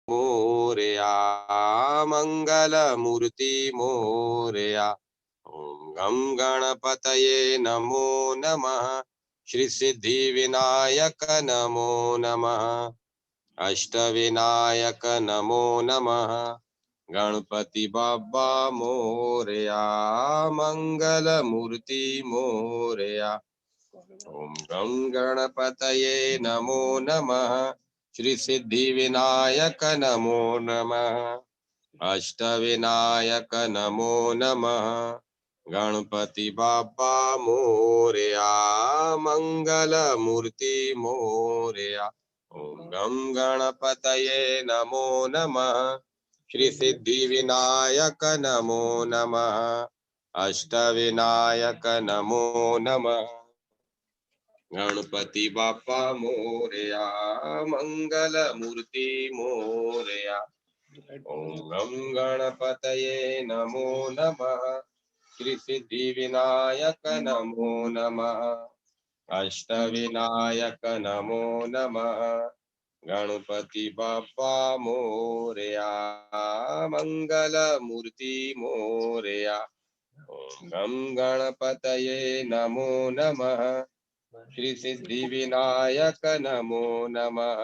मोरया, मंगलमूर्ति मोरया। ओम गम गणपतये नमो नमः। श्री सिद्धि विनायक नमो नमः। अष्टविनायक नमो नमः। गणपति बाबा मोरया, मंगलमूर्ति मोरया। ओम गं गणपतये नमो नमः। श्री सिद्धि विनायक नमो नमः। अष्टविनायक नमो नमः। गणपति बाबा मोरया, मंगलमूर्ति मोरया। ओम गं गणपतये नमो नमः। श्री सिद्धि विनायक नमो नमः। अष्टविनायक नमो नमः। गणपति बापा मोरया, मंगलमूर्ति मोरया। ओम गं गणपतये नमो नमः। श्री सिद्धि विनायक नमो नमः। अष्टविनायक नमो नमः। गणपति बापा मोरया, मंगलमूर्ति मोरया। ओम गं गणपतये नमो नमः। श्री सिद्धि विनायक नमो नमः।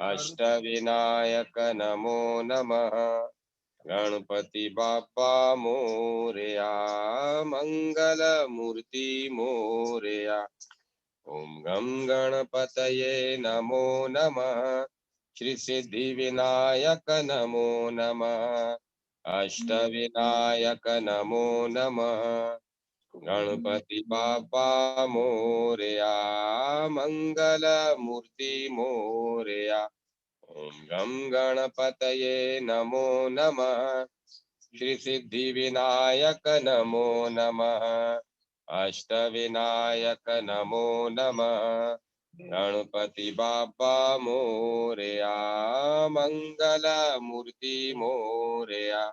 अष्टविनायक नमो नमः। गणपति बापा मोरया, मंगलमूर्ति मोरया। ओम गं गणपतये नमो नमः। श्री सिद्धि विनायक नमो नमः। अष्टविनायक नमो नमः। गणपति बापा मोरया, मंगलमूर्ति मोरया। ओम गं गणपतये नमो नमः। श्री सिद्धि विनायक नमो नमः। अष्टविनायक नमो नमः। गणपति बापा मोरया, मंगलमूर्ति मोरया।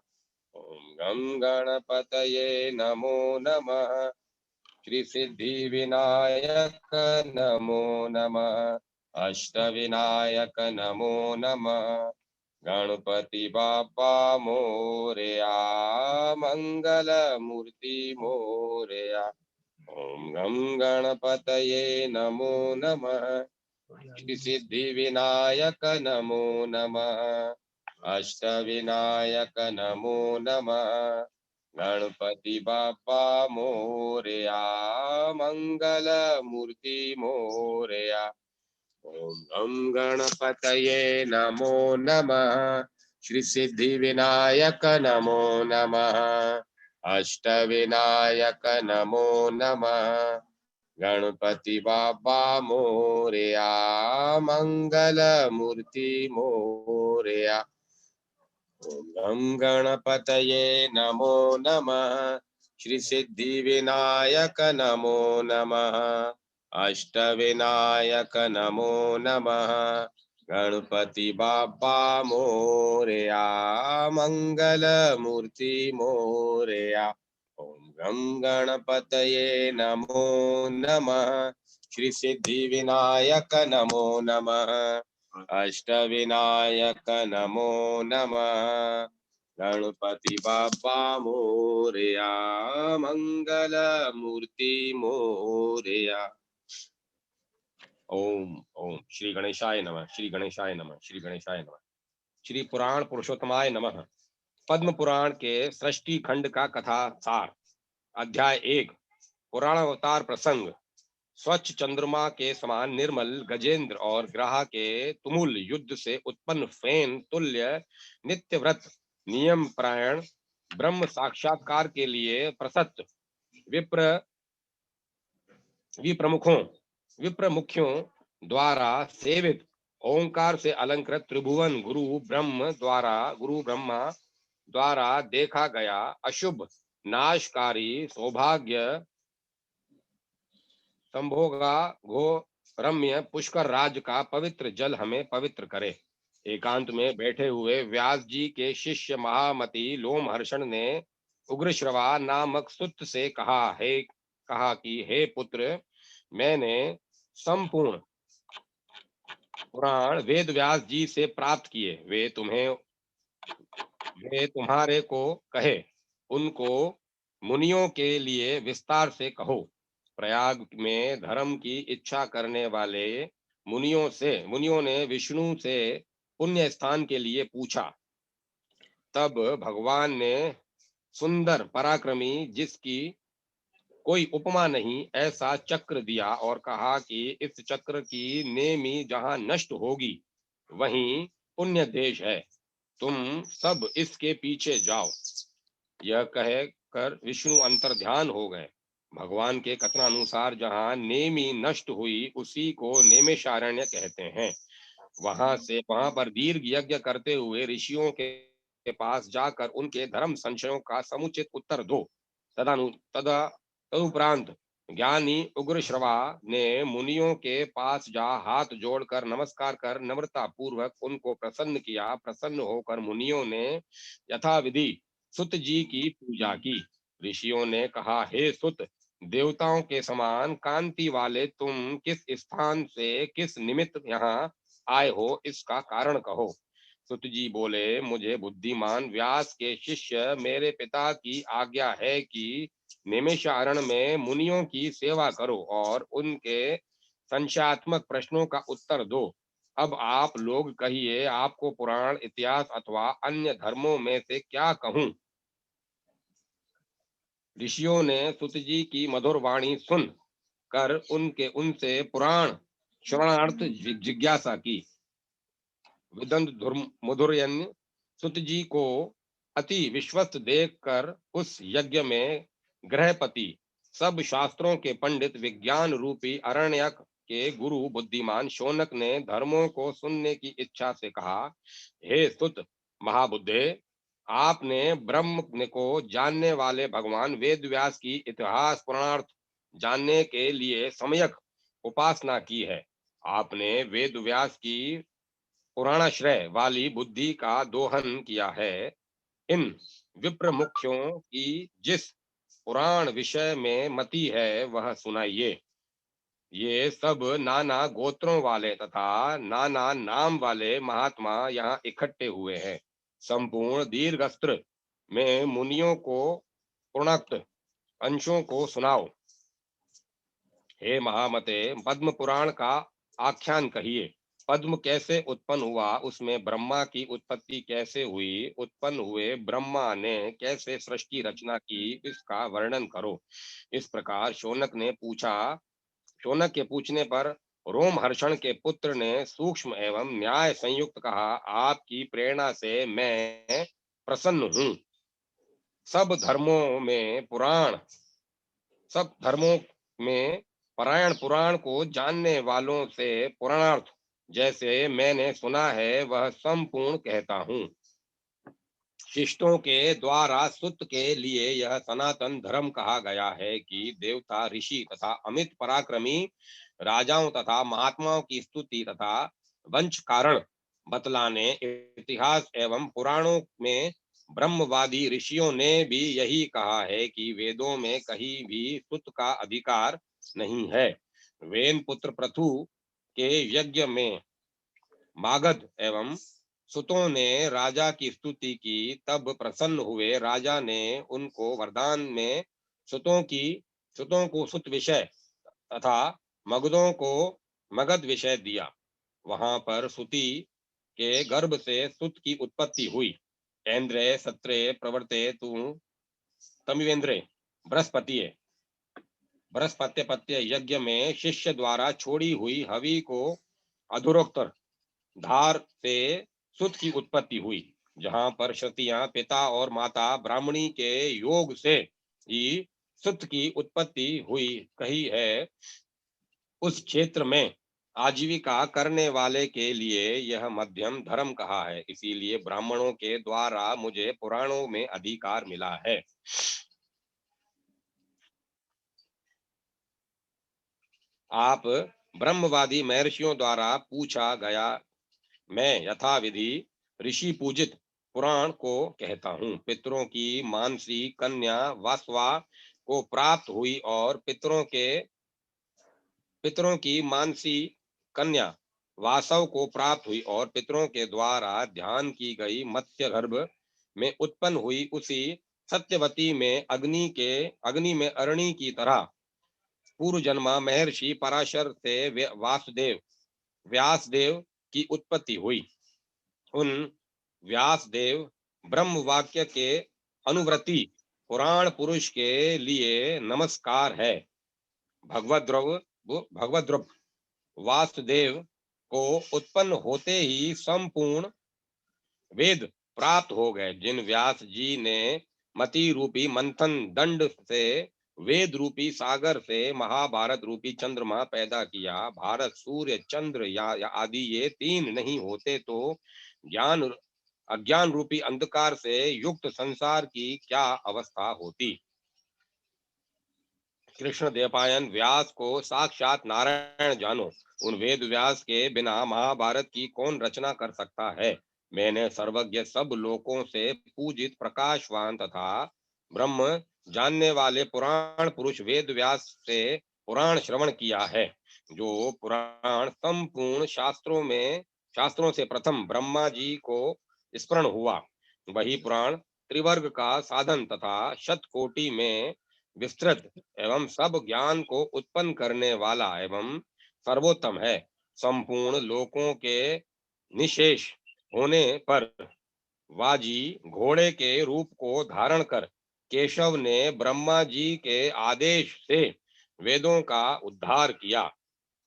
ओम गं गणपतये नमो नमः। श्री सिद्धि विनायक नमो नमः। अष्टविनायक नमो नमः। गणपति बापा मोरया, मंगलमूर्ति मोरया। ओम गं गणपतये नमो नमः। श्री सिद्धि विनायक नमो नमः। अष्टविनायक नमो नमः। गणपति बापा मोरया, मंगलमूर्ति मोरया। ओम गं गणपतये नमो नमः। श्री सिद्धि विनायक नमो नमः। अष्टविनायक नमो नमः। गणपति बापा मोरया, मंगलमूर्ति मोरया। ओम गं गणपतये नमो नमः। श्री सिद्धि विनायक नमो नमः। अष्टविनायक नमो नमः। गणपति बापा मोरया, मंगलमूर्ति मोरया। ओम गं गणपतये नमो नमः। श्री सिद्धि विनायक नमो नमः। अष्टविनायक नमो नमः। गणपति बापा मोरया, मंगलमूर्ति मोरया। ओम ओम श्री गणेशाय नमः। श्री गणेशाय नमः। श्री गणेशाय नमः। श्री पुराण पुरुषोत्तमाय नमः। पद्म पुराण के सृष्टि खंड का कथा सार। अध्याय 1। पुराण अवतार प्रसंग। स्वच्छ चंद्रमा के समान निर्मल गजेंद्र और ग्रह के तुमुल युद्ध से उत्पन्न फेन तुल्य नित्य व्रत नियम प्रायण ब्रह्म साक्षात्कार के लिए प्रसक्त विप्र मुख्यों द्वारा सेवित ओंकार से अलंकृत त्रिभुवन गुरु ब्रह्मा द्वारा देखा गया अशुभ नाशकारी सौभाग्य संभोगा घो रम्य पुष्कर राज का पवित्र जल हमें पवित्र करे। एकांत में बैठे हुए व्यास जी के शिष्य महामती लोमहर्षण ने उग्रश्रवा नामक सुत से कहा कि हे पुत्र, मैंने संपूर्ण पुराण वेद व्यास जी से प्राप्त किए, वे तुम्हारे को कहे, उनको मुनियों के लिए विस्तार से कहो। प्रयाग में धर्म की इच्छा करने वाले मुनियों ने विष्णु से पुण्य स्थान के लिए पूछा। तब भगवान ने सुंदर पराक्रमी, जिसकी कोई उपमा नहीं, ऐसा चक्र दिया और कहा कि इस चक्र की नेमी जहां नष्ट होगी, वहीं पुण्य देश है। तुम सब इसके पीछे जाओ। यह कह कर विष्णु अंतर्ध्यान हो गए। भगवान के कथनानुसार जहां नेमी नष्ट हुई, उसी को नेमिषारण्य कहते हैं। वहां पर दीर्घ यज्ञ करते हुए ऋषियों के पास जाकर उनके धर्म संशयों का समुचित उत्तर दो। तदुपरांत ज्ञानी उग्र श्रवा ने मुनियों के पास जा हाथ जोड़कर नमस्कार कर नम्रता पूर्वक उनको प्रसन्न किया। प्रसन्न होकर मुनियों ने यथाविधि सुत जी की पूजा की। ऋषियों ने कहा, हे सुत, देवताओं के समान कांति वाले तुम किस स्थान से किस निमित्त यहाँ आए हो, इसका कारण कहो। सुत जी बोले, मुझे बुद्धिमान व्यास के शिष्य मेरे पिता की आज्ञा है कि निमिषारण में मुनियों की सेवा करो और उनके संशयात्मक प्रश्नों का उत्तर दो। अब आप लोग कहिए, आपको पुराण, इतिहास अथवा अन्य धर्मों में से क्या कहूं। ऋषियों ने सुत जी की मधुर वाणी सुन कर उनसे पुराण श्रवणार्थ जिज्ञासा की। विदंत मुधुरयन सुत जी को अति विश्वस्त देखकर उस यज्ञ में गृहपति, सब शास्त्रों के पंडित, विज्ञान रूपी अरण्यक के गुरु बुद्धिमान शौनक ने धर्मों को सुनने की इच्छा से कहा, हे सुत महाबुद्धे, आपने ब्रह्म को जानने वाले भगवान वेद व्यास की इतिहास पुराणार्थ जानने के लिए सम्यक उपासना की है। आपने वेद व्यास की पुराणाश्रय वाली बुद्धि का दोहन किया है। इन विप्र मुख्यों की जिस पुराण विषय में मति है, वह सुनाइए। ये सब नाना गोत्रों वाले तथा नाना नाम वाले महात्मा यहाँ इकट्ठे हुए हैं। संपूर्ण दीर्घस्त्र में मुनियों को पूर्णोक्त अंशों को सुनाओ। हे महामते, पद्म पुराण का आख्यान कहिए। पद्म कैसे उत्पन्न हुआ, उसमें ब्रह्मा की उत्पत्ति कैसे हुई, उत्पन्न हुए ब्रह्मा ने कैसे सृष्टि रचना की, इसका वर्णन करो। इस प्रकार शौनक के पूछने पर रोमहर्षण के पुत्र ने सूक्ष्म एवं न्याय संयुक्त कहा, आपकी प्रेरणा से मैं प्रसन्न हूँ। सब धर्मों में पुराण सब धर्मों में परायण पुराण को जानने वालों से पुराणार्थ जैसे मैंने सुना है, वह संपूर्ण कहता हूँ। शिष्टों के द्वारा सुत के लिए यह सनातन धर्म कहा गया है कि देवता, ऋषि तथा अमित पराक्रमी राजाओं तथा महात्माओं की स्तुति तथा वंश कारण बतलाने इतिहास एवं पुराणों में ब्रह्मवादी ऋषियों ने भी यही कहा है कि वेदों में कहीं भी सुत का अधिकार नहीं है। वेन पुत्र पृथु के यज्ञ में मागध एवं सुतों ने राजा की स्तुति की। तब प्रसन्न हुए राजा ने उनको वरदान में सुतों को सुत विषय तथा मगधों को मगध विषय दिया। वहां पर सुति के गर्भ से सुत की उत्पत्ति हुई। ऐन्द्रे सत्रे प्रवर्ते तु तमिवेंद्रे बृहस्पतिये बृहस्पत्य यज्ञ में शिष्य द्वारा छोड़ी हुई हवि को अधुरोत्तर धार से सुत की उत्पत्ति हुई। जहां पर क्षत्रियां पिता और माता ब्राह्मणी के योग से ही सुत की उत्पत्ति हुई कही है, उस क्षेत्र में आजीविका करने वाले के लिए यह मध्यम धर्म कहा है। इसीलिए ब्राह्मणों के द्वारा मुझे पुराणों में अधिकार मिला है। आप ब्रह्मवादी महर्षियों द्वारा पूछा गया, मैं यथाविधि ऋषि पूजित पुराण को कहता हूँ। पितरों की मानसी कन्या वासवा को प्राप्त हुई और पितरों की मानसी कन्या वासव को प्राप्त हुई और पितरों के द्वारा ध्यान की गई मत्स्य गर्भ में उत्पन्न हुई उसी सत्यवती में अग्नि में अरणि की तरह पूर्व जन्मा महर्षि पराशर से वासुदेव व्यासदेव की उत्पत्ति हुई। उन व्यासदेव ब्रह्म वाक्य के अनुव्रती पुराण पुरुष के लिए नमस्कार है। भगवद्रव वासुदेव को उत्पन्न होते ही संपूर्ण वेद प्राप्त हो गए। जिन व्यास जी ने मति रूपी मंथन दंड से वेद रूपी सागर से महाभारत रूपी चंद्रमा पैदा किया, भारत सूर्य चंद्र या आदि ये तीन नहीं होते तो ज्ञान अज्ञान रूपी अंधकार से युक्त संसार की क्या अवस्था होती। कृष्ण देवपायन व्यास को साक्षात नारायण जानो। उन वेद व्यास के बिना महाभारत की कौन रचना कर सकता है। मैंने सर्वज्ञ सब लोकों से पूजित प्रकाशवान तथा ब्रह्म जानने वाले पुराण पुरुष वेद व्यास से पुराण श्रवण किया है। जो पुराण संपूर्ण शास्त्रों से प्रथम ब्रह्मा जी को स्मरण हुआ, वही पुराण त्रिवर्ग का साधन तथा शतकोटि में विस्तृत एवं सब ज्ञान को उत्पन्न करने वाला एवं सर्वोत्तम है। संपूर्ण लोकों के निशेष होने पर वाजी घोड़े के रूप को धारण कर केशव ने ब्रह्मा जी के आदेश से वेदों का उद्धार किया।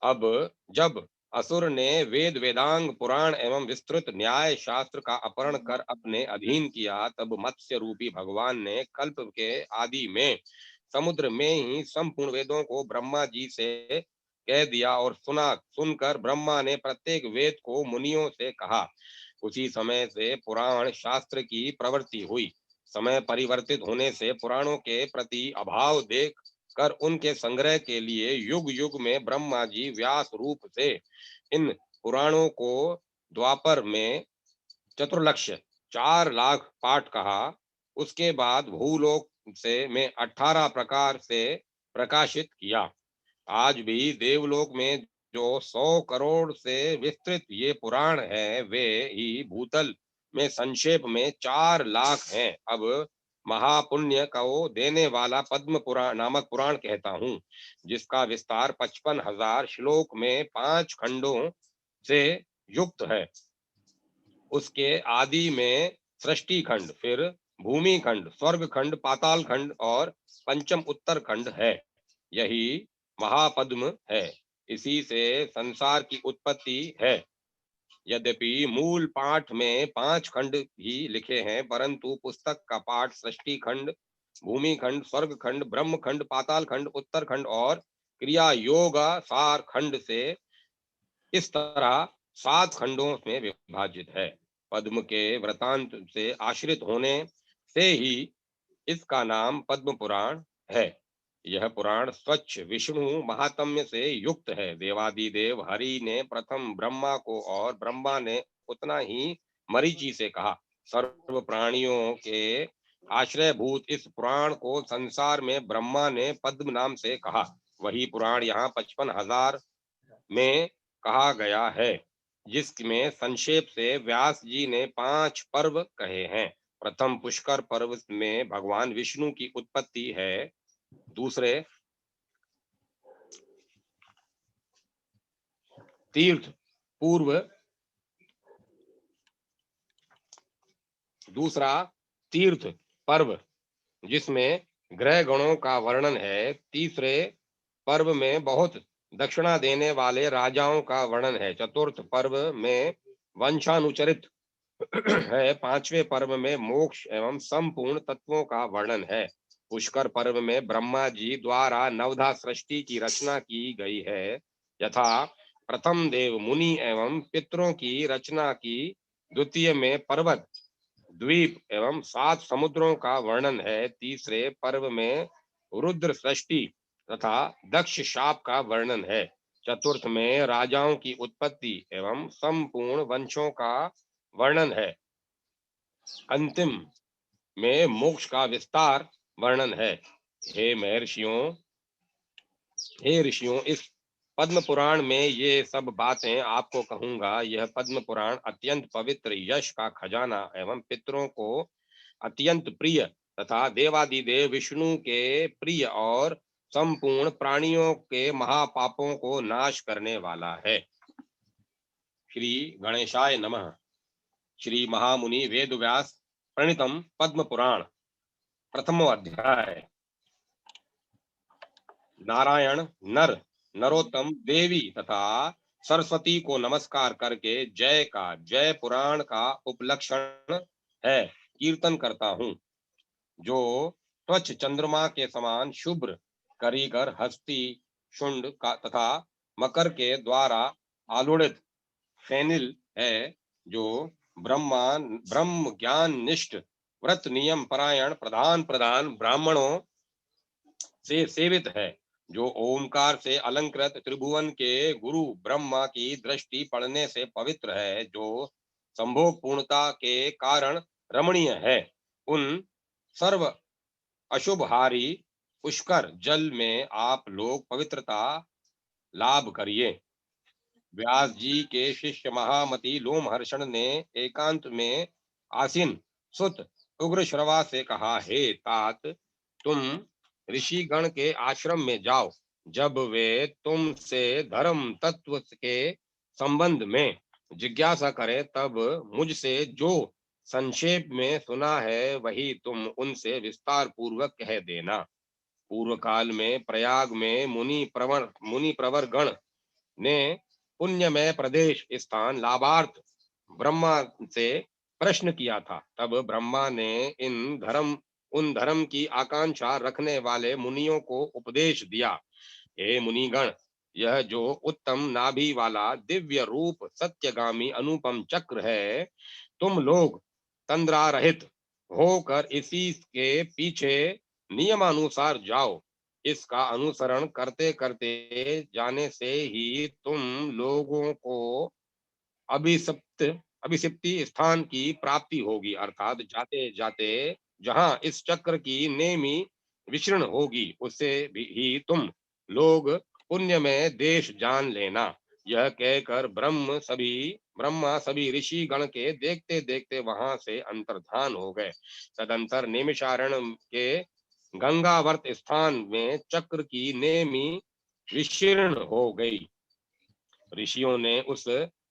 अब जब असुर ने वेद वेदांग पुराण एवं विस्तृत न्याय शास्त्र का अपहरण कर अपने अधीन किया, तब मत्स्य रूपी भगवान ने कल्प के आदि में समुद्र में ही संपूर्ण वेदों को ब्रह्मा जी से कह दिया और सुनकर ब्रह्मा ने प्रत्येक वेद को मुनियों से कहा। उसी समय से पुराण शास्त्र की प्रवृत्ति हुई। समय परिवर्तित होने से पुराणों के प्रति अभाव देख कर उनके संग्रह के लिए युग युग में ब्रह्मा जी व्यास रूप से इन पुराणों को द्वापर में चतुर्लक्ष 4 लाख पाठ कहा। उसके बाद भूलोक से में 18 प्रकार से प्रकाशित किया। आज भी देवलोक में जो 100 करोड़ से विस्तृत ये पुराण है, वे ही भूतल में संक्षेप में 4 लाख हैं। अब महापुण्य को देने वाला पद्म पुराण नामक पुराण कहता हूँ, जिसका विस्तार 55,000 श्लोक में 5 खंडों से युक्त है। उसके आदि में सृष्टि खंड, फिर भूमि खंड, स्वर्ग खंड, पाताल खंड और पंचम उत्तर खंड है। यही महापद्म है। इसी से संसार की उत्पत्ति है। यद्यपि मूल पाठ में 5 खंड ही लिखे हैं, परंतु पुस्तक का पाठ सृष्टि खंड, भूमि खंड, स्वर्ग खंड, ब्रह्म खंड, पाताल खंड, उत्तर खंड और क्रिया योग सार खंड से इस तरह 7 खंडों में विभाजित है। पद्म के वृतांत से आश्रित होने से ही इसका नाम पद्म पुराण है। यह पुराण स्वच्छ विष्णु महात्म्य से युक्त है। देवादिदेव हरि ने प्रथम ब्रह्मा को और ब्रह्मा ने उतना ही मरीचि से कहा। सर्व प्राणियों के आश्रयभूत इस पुराण को संसार में ब्रह्मा ने पद्म नाम से कहा। वही पुराण यहाँ 55,000 में कहा गया है, जिसमें संक्षेप से व्यास जी ने 5 पर्व कहे हैं। प्रथम पुष्कर पर्व में भगवान विष्णु की उत्पत्ति है। दूसरे तीर्थ पूर्व दूसरा तीर्थ पर्व जिसमें ग्रह गणों का वर्णन है। तीसरे पर्व में बहुत दक्षिणा देने वाले राजाओं का वर्णन है। चतुर्थ पर्व में वंशानुचरित है। पांचवें पर्व में मोक्ष एवं संपूर्ण तत्वों का वर्णन है। पुष्कर पर्व में ब्रह्मा जी द्वारा नवधा सृष्टि की रचना की गई है। यथा प्रथम देव मुनि एवं पितरों की रचना की, द्वितीय में पर्वत द्वीप एवं 7 समुद्रों का वर्णन है। तीसरे पर्व में रुद्र सृष्टि तथा दक्ष शाप का वर्णन है। चतुर्थ में राजाओं की उत्पत्ति एवं संपूर्ण वंशों का वर्णन है। अंतिम में मोक्ष का विस्तार वर्णन है। हे महर्षियों हे ऋषियों, इस पद्म पुराण में ये सब बातें आपको कहूंगा। यह पद्म पुराण अत्यंत पवित्र, यश का खजाना एवं पितरों को अत्यंत प्रिय तथा देवादिदेव विष्णु के प्रिय और संपूर्ण प्राणियों के महापापों को नाश करने वाला है। श्री गणेशाय नमः। श्री महामुनि वेद व्यास प्रणीतम पद्म पुराण, प्रथमो अध्याय। नारायण नर नरोत्तम देवी तथा सरस्वती को नमस्कार करके जय का, जय पुराण का उपलक्षण है, कीर्तन करता हूँ। जो त्वच चंद्रमा के समान शुभ्र, करीकर, हस्ती, शुंड का तथा मकर के द्वारा आलोड़ित फैनिल है, जो ब्रह्म ज्ञान निष्ठ, व्रत नियम परायण, प्रधान प्रधान ब्राह्मणों से सेवित है, जो ओमकार से अलंकृत त्रिभुवन के गुरु ब्रह्मा की दृष्टि पड़ने से पवित्र है, जो संभोग पूर्णता के कारण रमणीय है। उन सर्व अशुभहारी पुष्कर जल में आप लोग पवित्रता लाभ करिए। व्यास जी के शिष्य महामति लोमहर्षण ने एकांत में आसीन सुत उग्र श्रवा से कहा, हे तात, तुम ऋषिगण के आश्रम में जाओ। जब वे तुमसे धर्म तत्व के संबंध में जिज्ञासा करें, तब मुझसे जो संक्षेप में सुना है वही तुम उनसे विस्तार पूर्वक कह देना। पूर्व काल में प्रयाग में मुनि प्रवर गण ने पुण्यमय प्रदेश स्थान लाभार्थ ब्रह्मा से प्रश्न किया था। तब ब्रह्मा ने उन धर्म की आकांक्षा रखने वाले मुनियों को उपदेश दिया। हे मुनिगण, यह जो उत्तम नाभि वाला दिव्य रूप सत्यगामी अनुपम चक्र है, तुम लोग तंद्रा रहित होकर इसी के पीछे नियमानुसार जाओ। इसका अनुसरण करते करते जाने से ही तुम लोगों को अभिसप्त अभिसिप्ति स्थान की प्राप्ति होगी, अर्थात जाते जाते जहां इस चक्र की नेमी विचरण होगी, उससे भी ही तुम लोग पुण्य में देश जान लेना। यह कहकर ब्रह्मा सभी ऋषि गण के देखते देखते वहां से अंतर्धान हो गए। तदंतर निमिषारण के गंगावर्त स्थान में चक्र की नेमी विशीर्ण हो गई। ऋषियों ने उस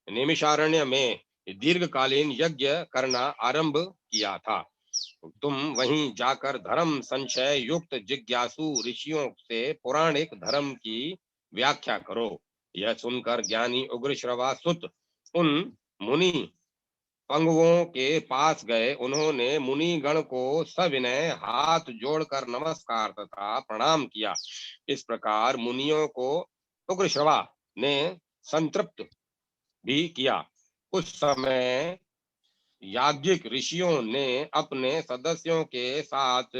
निमिषारण्य में दीर्घकालीन यज्ञ करना आरंभ किया था। तुम वहीं जाकर धर्म संशय युक्त जिज्ञासु ऋषियों से पौराणिक धर्म की व्याख्या करो। यह सुनकर ज्ञानी उग्र श्रवा सुत उन मुनि पंगुओं के पास गए। उन्होंने मुनि गण को सविनय हाथ जोड़कर नमस्कार तथा प्रणाम किया। इस प्रकार मुनियों को उग्र श्रवा ने संतृप्त भी किया। उस समय याज्ञिक ऋषियों ने अपने सदस्यों के साथ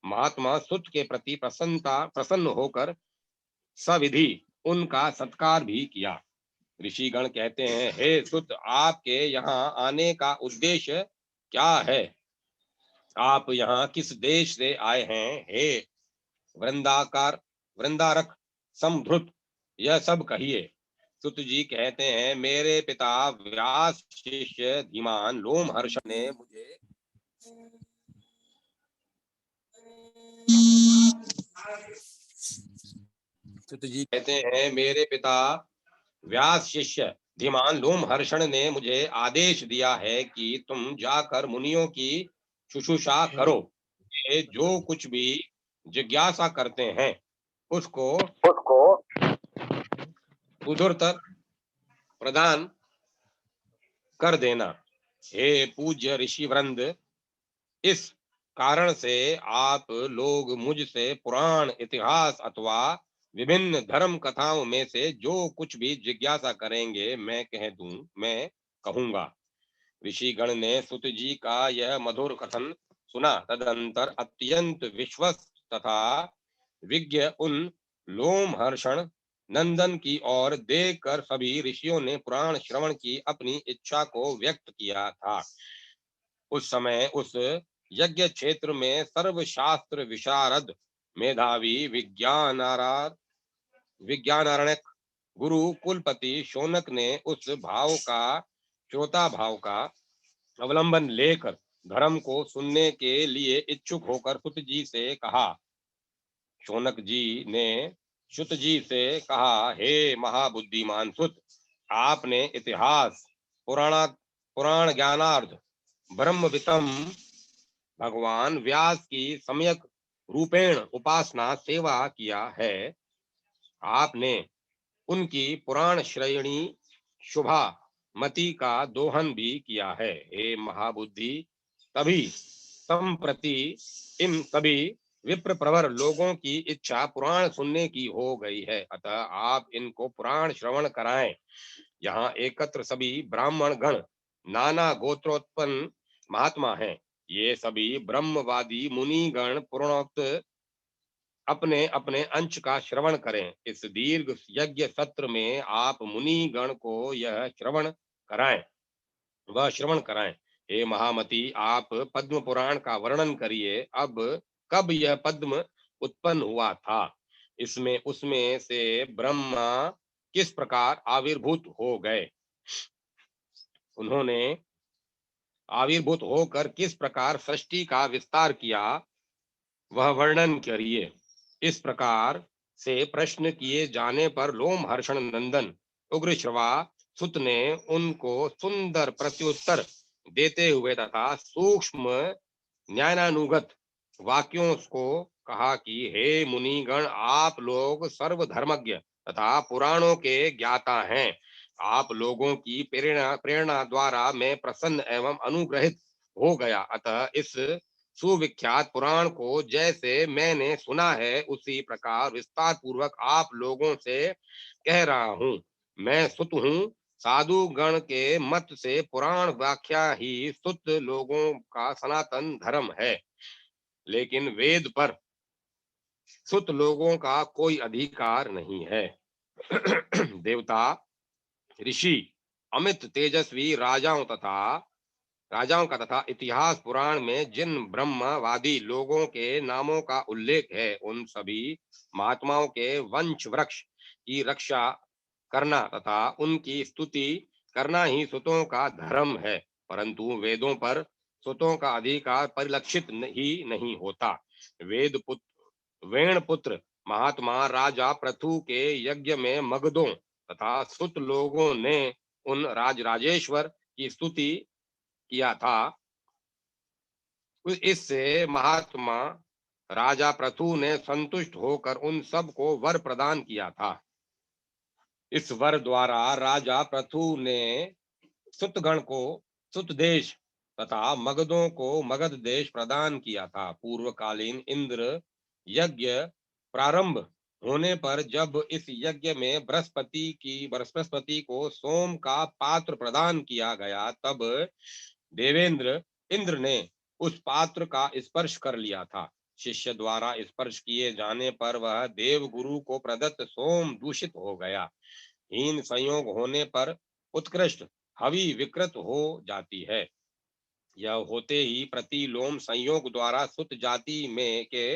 महात्मा सुत के प्रति प्रसन्न होकर सविधि उनका सत्कार भी किया। ऋषिगण कहते हैं, हे सुत, आपके यहाँ आने का उद्देश्य क्या है? आप यहाँ किस देश से आए हैं? हे वृंदारक समधुत, यह सब कहिए। सुत जी कहते हैं, मेरे पिता व्यास शिष्य धीमान लोमहर्ष ने मुझे सुत जी कहते हैं, मेरे पिता व्यास शिष्य धीमान लोमहर्षण ने मुझे आदेश दिया है कि तुम जाकर मुनियों की शुश्रूषा करो। ये जो कुछ भी जिज्ञासा करते हैं उसको उधरतर प्रदान कर देना। हे पूज्य ऋषि वृंद, इस कारण से आप लोग मुझसे पुराण इतिहास अथवा विभिन्न धर्म कथाओं में से जो कुछ भी जिज्ञासा करेंगे मैं कहूंगा। ऋषिगण ने सुत जी का यह मधुर कथन सुना। तदंतर अत्यंत विश्वस्त तथा विज्ञ उन लोमहर्षण नंदन की ओर देखकर सभी ऋषियों ने पुराण श्रवण की अपनी इच्छा को व्यक्त किया था। उस समय उस यज्ञ क्षेत्र में सर्वशास्त्र विशारद मेधावी विज्ञानारण्यक गुरु कुलपति शौनक ने उस भाव का श्रोता भाव का अवलंबन लेकर धर्म को सुनने के लिए इच्छुक होकर सुत जी से कहा। शौनक जी ने सुत जी से कहा, हे महाबुद्धिमान सुत, आपने इतिहास पुराण ज्ञानार्थ ब्रह्मवितम भगवान व्यास की सम्यक रूपेण उपासना सेवा किया है। आपने उनकी पुराण श्रेणी शुभा मति का दोहन भी किया है। हे महाबुद्धि, तभी संप्रति इन सभी विप्र प्रवर लोगों की इच्छा पुराण सुनने की हो गई है, अतः आप इनको पुराण श्रवण कराएं। यहाँ एकत्र सभी ब्राह्मण गण नाना गोत्रोत्पन्न महात्मा हैं। ये सभी ब्रह्मवादी मुनि गण पूर्णोक्त अपने अपने अंश का श्रवण करें। इस दीर्घ यज्ञ सत्र में आप मुनि गण को यह श्रवण कराएं। हे महामती, आप पद्म पुराण का वर्णन करिए। अब कब यह पद्म उत्पन्न हुआ था? इसमें उसमें से ब्रह्मा किस प्रकार आविर्भूत हो गए? उन्होंने आविर्भूत होकर किस प्रकार सृष्टि का विस्तार किया, वह वर्णन करिए। इस प्रकार से प्रश्न किए जाने पर लोमहर्षण नंदन उग्रश्रवा सुत ने उनको सुंदर प्रत्युत्तर देते हुए तथा सूक्ष्म न्यायानुगत वाक्यों को कहा कि हे मुनिगण, आप लोग सर्वधर्मज्ञ तथा पुराणों के ज्ञाता हैं। आप लोगों की प्रेरणा प्रेरणा द्वारा मैं प्रसन्न एवं अनुग्रहित हो गया, अतः इस सुविख्यात पुराण को जैसे मैंने सुना है उसी प्रकार विस्तार पूर्वक आप लोगों से कह रहा हूँ। मैं सुत हूँ। साधु गण के मत से पुराण व्याख्या ही सुत लोगों का सनातन धर्म है, लेकिन वेद पर सुत लोगों का कोई अधिकार नहीं है। देवता, ऋषि, अमित तेजस्वी राजाओं का तथा इतिहास पुराण में जिन ब्रह्मवादी लोगों के नामों का उल्लेख है, उन सभी महात्माओं के वंश वृक्ष की रक्षा करना तथा उनकी स्तुति करना ही सुतों का धर्म है। परंतु वेदों पर सुतों का अधिकार परिलक्षित ही नहीं होता। वेण पुत्र महात्मा राजा पृथु के यज्ञ में मगधों तथा सुत लोगों ने उन राजेश्वर की स्तुति किया था। इससे महात्मा राजा पृथु ने संतुष्ट होकर उन सब को वर प्रदान किया था। इस वर द्वारा राजा पृथु ने सुतगण को सुत देश तथा मगधों को मगध देश प्रदान किया था। पूर्वकालीन इंद्र यज्ञ प्रारंभ होने पर जब इस यज्ञ में बृहस्पति को सोम का पात्र प्रदान किया गया, तब देवेंद्र इंद्र ने उस पात्र का स्पर्श कर लिया था। शिष्य द्वारा स्पर्श किए जाने पर वह देव गुरु को प्रदत्त सोम दूषित हो गया। हीन संयोग होने पर उत्कृष्ट हवि विकृत हो जाती है। यह होते ही प्रतिलोम संयोग द्वारा सुत जाति में के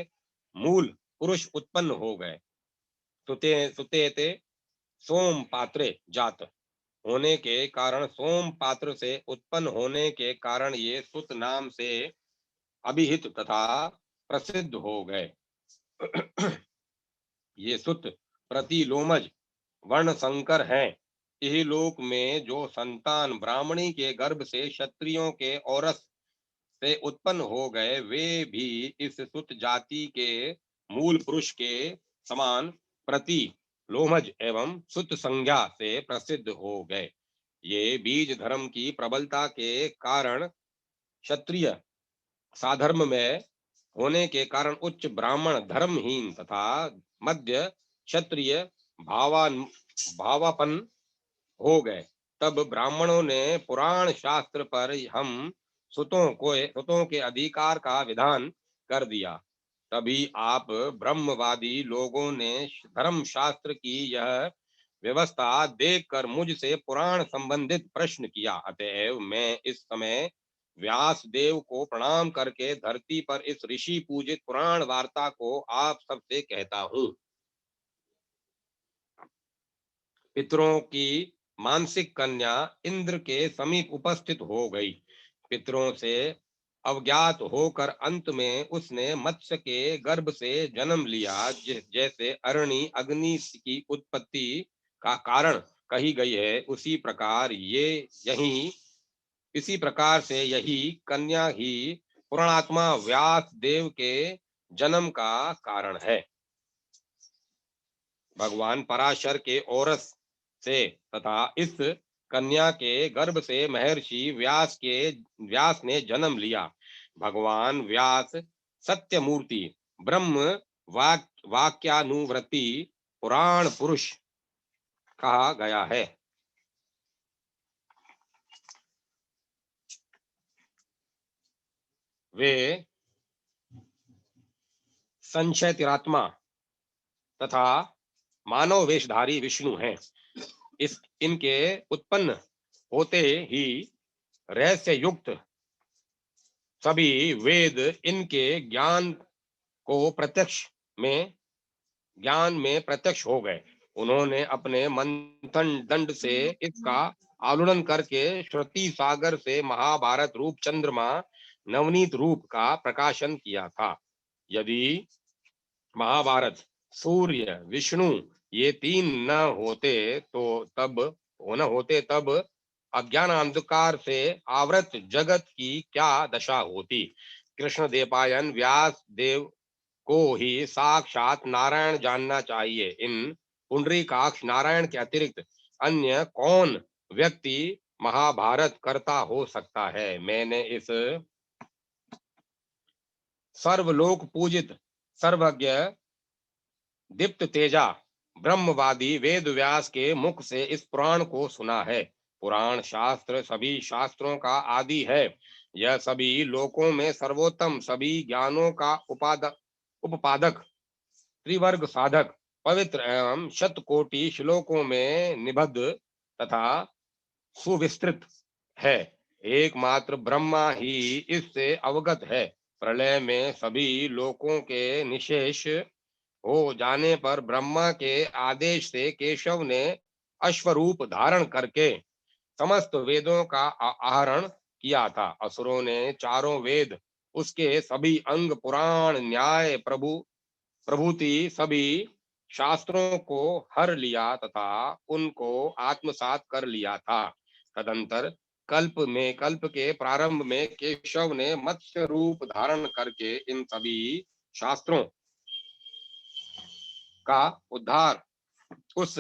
मूल पुरुष उत्पन्न हो गए। सुतेते सोम पात्रे जात होने के कारण सोम पात्र से उत्पन्न होने के कारण ये सुत नाम से अभिहित तथा प्रसिद्ध हो गए। ये सुत प्रतिलोमज वर्ण संकर हैं। इह लोक में जो संतान ब्राह्मणी के गर्भ से क्षत्रियों के औरस से उत्पन्न हो गए, वे भी इस सुत जाति के मूल पुरुष के समान प्रति लोमज एवं सुत संज्ञा से प्रसिद्ध हो गए। ये बीज धर्म की प्रबलता के कारण क्षत्रिय साधर्म में होने के कारण उच्च ब्राह्मण धर्महीन तथा मध्य क्षत्रिय भावापन हो गए। तब ब्राह्मणों ने पुराण शास्त्र पर हम सुतों के अधिकार का विधान कर दिया। तभी आप ब्रह्मवादी लोगों ने धर्म शास्त्र की यह व्यवस्था देखकर मुझसे पुराण संबंधित प्रश्न किया। अतएव मैं इस समय व्यास देव को प्रणाम करके धरती पर इस ऋषि पूजित पुराण वार्ता को आप सबसे कहता हूँ। पितरों की मानसिक कन्या इंद्र के समीप उपस्थित हो गई। पितरों से अवज्ञात होकर अंत में उसने मत्स्य के गर्भ से जन्म लिया। जैसे अरणि अग्नि की उत्पत्ति का कारण कही गई है, इसी प्रकार से यही कन्या ही पुराणात्मा व्यास देव के जन्म का कारण है। भगवान पराशर के औरस से तथा इस कन्या के गर्भ से महर्षि व्यास ने जन्म लिया। भगवान व्यास सत्यमूर्ति ब्रह्म वाक्यानुवृत्ति पुराण पुरुष कहा गया है। वे संशयतिरात्मा तथा मानव वेशधारी विष्णु हैं। इनके उत्पन्न होते ही रहस्य युक्त सभी वेद इनके में ज्ञान में प्रत्यक्ष हो गए। उन्होंने अपने मंथन दंड से इसका आलूड़न करके श्रुति सागर से महाभारत रूप चंद्रमा नवनीत रूप का प्रकाशन किया था। यदि महाभारत, सूर्य, विष्णु ये तीन न होते तब अज्ञान अंधकार से आवृत जगत की क्या दशा होती। कृष्ण देवपायन व्यास देव को ही साक्षात नारायण जानना चाहिए। इन पुंडरीकाक्ष नारायण के अतिरिक्त अन्य कौन व्यक्ति महाभारत करता हो सकता है। मैंने इस सर्वलोक पूजित सर्वज्ञ दीप्त तेजा ब्रह्मवादी वेद व्यास के मुख से इस पुराण को सुना है। पुराण शास्त्र सभी शास्त्रों का आदि है। यह सभी लोकों में सर्वोत्तम, सभी ज्ञानों का उपादक, त्रिवर्ग साधक, पवित्र एवं शतकोटि श्लोकों में निबद्ध तथा सुविस्तृत है। एकमात्र ब्रह्मा ही इससे अवगत है। प्रलय में सभी लोकों के निशेष हो जाने पर ब्रह्मा के आदेश से केशव ने अश्वरूप धारण करके समस्त वेदों का आहरण किया था। असुरों ने चारों वेद, उसके सभी अंग, पुराण, न्याय, प्रभूति सभी शास्त्रों को हर लिया तथा उनको आत्मसात कर लिया था। तदंतर कल्प के प्रारंभ में केशव ने मत्स्य रूप धारण करके इन सभी शास्त्रों का उद्धार उस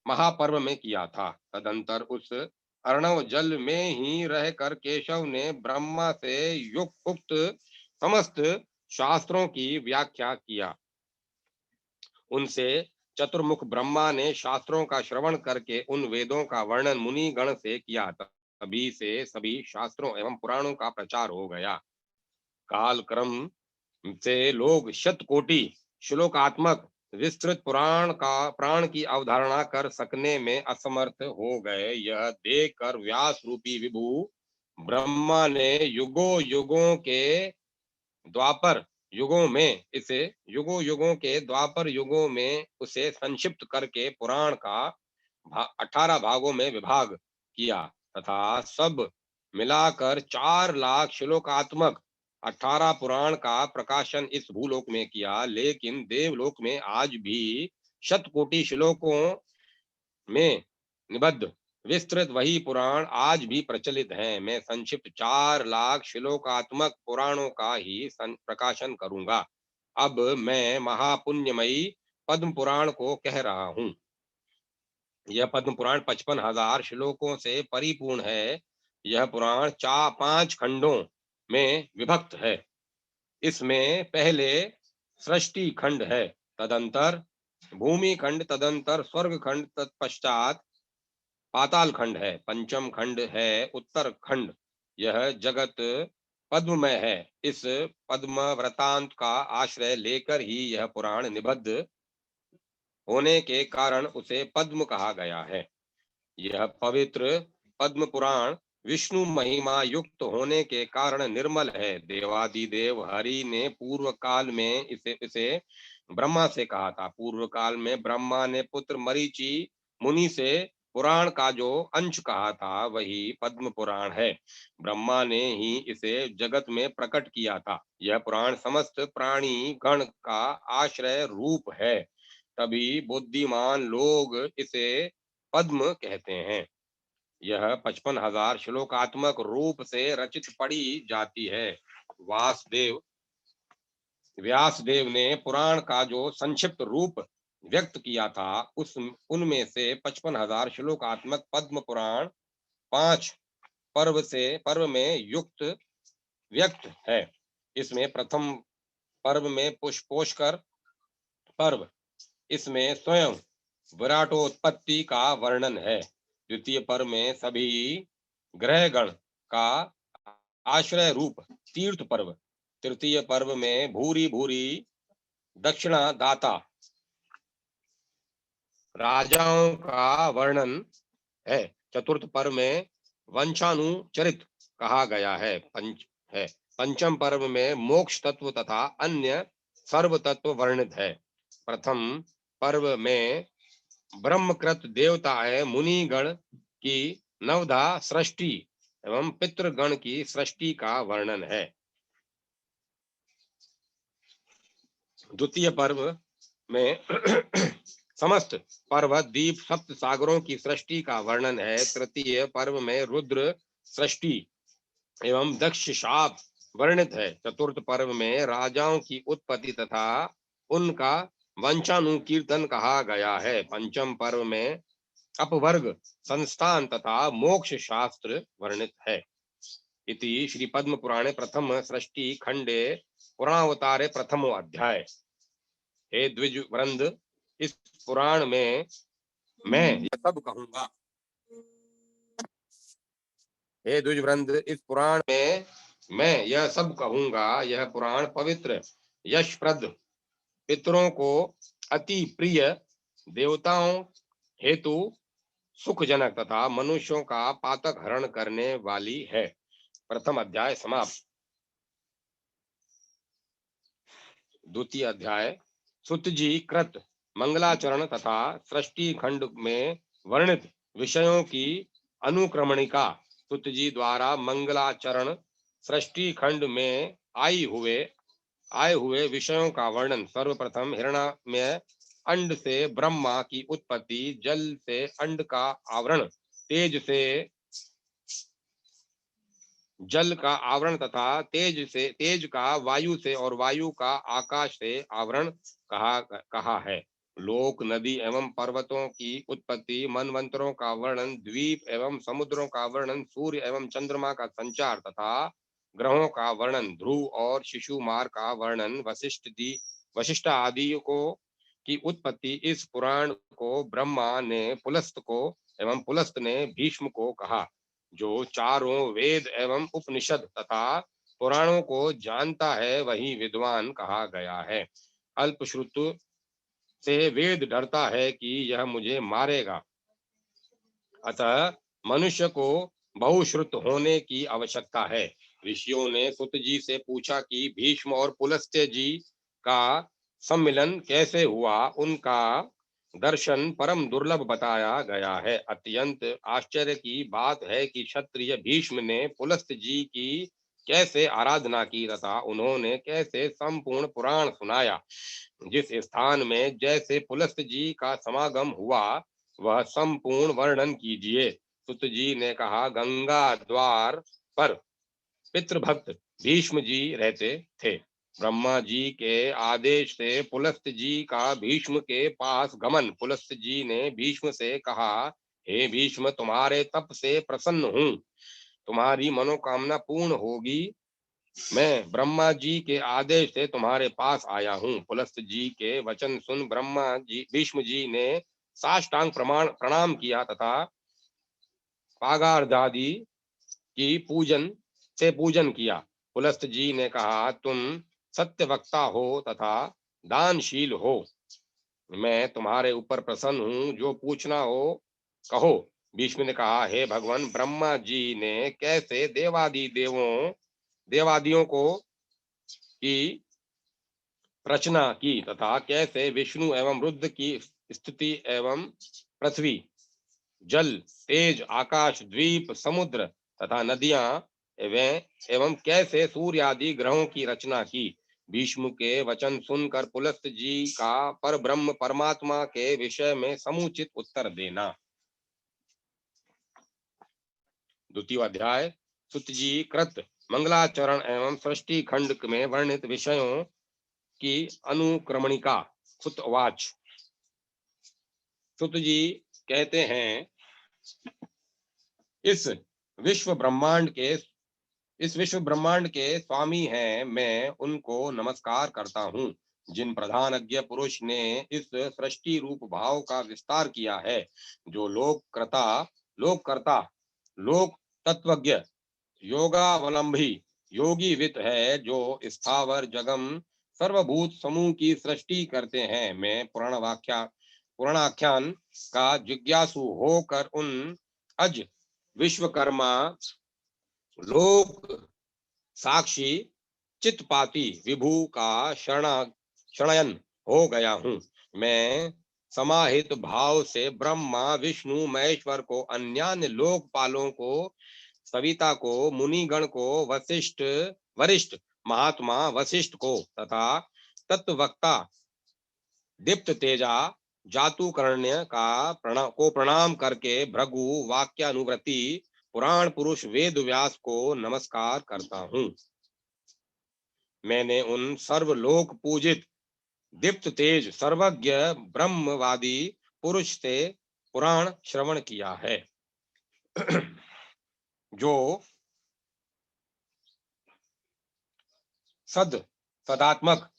महापर्व में किया था। तदंतर उस अर्णव जल में ही रहकर केशव ने ब्रह्मा से युक्त समस्त शास्त्रों की व्याख्या किया। उनसे चतुर्मुख ब्रह्मा ने शास्त्रों का श्रवण करके उन वेदों का वर्णन मुनि गण से किया। तभी से सभी शास्त्रों एवं पुराणों का प्रचार हो गया। काल क्रम से लोग शतकोटि श्लोकात्मक विस्तृत प्राण की अवधारणा कर सकने में असमर्थ हो गए। यह देखकर व्यास रूपी विभु ब्रह्मा ने युगों के द्वापर युगों में उसे संक्षिप्त करके पुराण का 18 भागों में विभाग किया तथा सब मिलाकर 4 लाख श्लोकात्मक 18 पुराण का प्रकाशन इस भूलोक में किया। लेकिन देवलोक में आज भी शतकोटि श्लोकों में निबद्ध विस्तृत वही पुराण आज भी प्रचलित हैं। मैं संक्षिप्त 4 लाख श्लोकात्मक पुराणों का ही प्रकाशन करूंगा। अब मैं महापुण्यमयी पद्म पुराण को कह रहा हूं। यह पद्म पुराण 55,000 श्लोकों से परिपूर्ण है। यह पुराण 5 खंडों में विभक्त है। इसमें पहले सृष्टि खंड है, तदंतर भूमि खंड, तदंतर स्वर्ग खंड, तत्पश्चात पाताल खंड है, पंचम खंड है उत्तर खंड। यह जगत पद्ममय है। इस पद्म वृतांत का आश्रय लेकर ही यह पुराण निबद्ध होने के कारण उसे पद्म कहा गया है। यह पवित्र पद्म पुराण विष्णु महिमा युक्त होने के कारण निर्मल है। देवादिदेव हरि ने पूर्व काल में इसे ब्रह्मा से कहा था। पूर्व काल में ब्रह्मा ने पुत्र मरीचि मुनि से पुराण का जो अंश कहा था वही पद्म पुराण है। ब्रह्मा ने ही इसे जगत में प्रकट किया था। यह पुराण समस्त प्राणी गण का आश्रय रूप है, तभी बुद्धिमान लोग इसे पद्म कहते हैं। यह 55,000 श्लोकात्मक रूप से रचित पढ़ी जाती है। वासुदेव व्यासदेव ने पुराण का जो संक्षिप्त रूप व्यक्त किया था उस उनमें से 55,000 श्लोकात्मक पद्म पुराण 5 पर्व में युक्त व्यक्त है। इसमें प्रथम पर्व में पुष्पोष्कर पर्व, इसमें स्वयं विराटोत्पत्ति का वर्णन है। द्वितीय पर्व में सभी ग्रहगण का आश्रय रूप तीर्थ पर्व। तृतीय पर्व में भूरी भूरी दक्षिणा दाता राजाओं का वर्णन है। चतुर्थ पर्व में वंशानुचरित कहा गया है। पंचम पर्व में मोक्ष तत्व तथा अन्य सर्व तत्व वर्णित है। प्रथम पर्व में ब्रह्मकृत देवताएं मुनिगण की नवधा सृष्टि एवं पितृगण की सृष्टि का वर्णन है। द्वितीय पर्व में समस्त पर्वत द्वीप सप्त सागरों की सृष्टि का वर्णन है। तृतीय पर्व में रुद्र सृष्टि एवं दक्ष शाप वर्णित है। चतुर्थ पर्व में राजाओं की उत्पत्ति तथा उनका वंशानुकीर्तन कहा गया है। पंचम पर्व में अपवर्ग संस्थान तथा मोक्ष शास्त्र वर्णित है। इति श्री पद्म पुराणे प्रथम सृष्टि खंडे पुराणावतारे प्रथमो अध्याय। हे द्विज वृंद, इस पुराण में मैं यह सब कहूंगा। हे द्विज वृंद, इस पुराण में मैं यह सब कहूंगा। यह पुराण पवित्र, यशप्रद, पितरों को अति प्रिय, देवताओं हेतु सुखजनक तथा मनुष्यों का पातक हरण करने वाली है। प्रथम अध्याय समाप्त। द्वितीय अध्याय सुत जी कृत मंगलाचरण तथा सृष्टि खंड में वर्णित विषयों की अनुक्रमणिका। सुत जी द्वारा मंगलाचरण सृष्टि खंड में आए हुए विषयों का वर्णन। सर्वप्रथम हिरण्मय अंड से ब्रह्मा की उत्पत्ति, जल से अंड का आवरण, तेज से जल का आवरण तथा तेज का वायु से और वायु का आकाश से आवरण कहा है। लोक, नदी एवं पर्वतों की उत्पत्ति, मनवंतरों का वर्णन, द्वीप एवं समुद्रों का वर्णन, सूर्य एवं चंद्रमा का संचार तथा ग्रहों का वर्णन, ध्रुव और शिशुमार का वर्णन, वशिष्ठ आदि को की उत्पत्ति। इस पुराण को ब्रह्मा ने पुलस्त को एवं पुलस्त ने भीष्म को कहा। जो चारों वेद एवं उपनिषद तथा पुराणों को जानता है वही विद्वान कहा गया है। अल्पश्रुत से वेद डरता है कि यह मुझे मारेगा, अतः मनुष्य को बहुश्रुत होने की आवश्यकता है। ऋषियों ने सुत जी से पूछा कि भीष्म और पुलस्त्य जी का सम्मिलन कैसे हुआ। उनका दर्शन परम दुर्लभ बताया गया है। अत्यंत आश्चर्य की बात है कि क्षत्रिय भीष्म ने पुलस्त्य जी की कैसे आराधना की तथा उन्होंने कैसे संपूर्ण पुराण सुनाया। जिस स्थान में जैसे पुलस्त्य जी का समागम हुआ वह संपूर्ण वर्णन कीजिए। सुत जी ने कहा, गंगा द्वार पर पितृभक्त भीष्म जी रहते थे। ब्रह्मा जी के आदेश से पुलस्त्य जी का भीष्म के पास गमन। पुलस्त्य जी ने भीष्म से कहा, हे भीष्म, तुम्हारे तप से प्रसन्न हूँ, तुम्हारी मनोकामना पूर्ण होगी। मैं ब्रह्मा जी के आदेश से तुम्हारे पास आया हूँ। पुलस्त्य जी के वचन सुन भीष्म जी ने साष्टांग प्रणाम किया तथा पागार्धादि की पूजन किया। पुलस्त्य जी ने कहा, तुम सत्य वक्ता हो तथा दानशील हो, मैं तुम्हारे ऊपर प्रसन्न हूँ, जो पूछना हो कहो। भीष्म ने कहा, हे भगवान, ब्रह्मा जी ने कैसे देवादियों को की रचना की तथा कैसे विष्णु एवं रुद्र की स्तुति एवं पृथ्वी जल, तेज, आकाश, द्वीप, समुद्र तथा नदियां एवं कैसे सूर्य आदि ग्रहों की रचना की। भीष्म के वचन सुनकर पुलस्त जी का पर ब्रह्म परमात्मा के विषय में समुचित उत्तर देना। द्वितीय अध्याय सुत जी कृत मंगलाचरण एवं सृष्टि खंड में वर्णित विषयों की अनुक्रमणिका। सुतवाच। सुत जी कहते हैं, इस विश्व ब्रह्मांड के स्वामी हैं, मैं उनको नमस्कार करता हूँ जिन प्रधानज्ञ पुरुष ने इस सृष्टि रूप भाव का विस्तार किया है, जो लोक करता लोक तत्वज्ञ योगावलंबी योगी वित है, जो स्थावर जगम सर्वभूत समूह की सृष्टि करते हैं। मैं पुराणाख्यान का जिज्ञासु होकर उन अज विश्वकर्मा लोक साक्षी चित्पाती विभु का शरणयन हो गया हूँ। मैं समाहित भाव से ब्रह्मा विष्णु महेश्वर को, अन्यान्य लोकपालों को, सविता को, मुनिगण को, वरिष्ठ महात्मा वशिष्ठ को तथा तत्वक्ता दीप्त तेजा जातुकर्ण्य को प्रणाम करके भृगु वाक्यानुवृत्ति पुराण पुरुष वेद व्यास को नमस्कार करता हूँ। मैंने उन सर्वलोक पूजित दीप्त तेज सर्वज्ञ ब्रह्मवादी पुरुष से पुराण श्रवण किया है, जो सदात्मक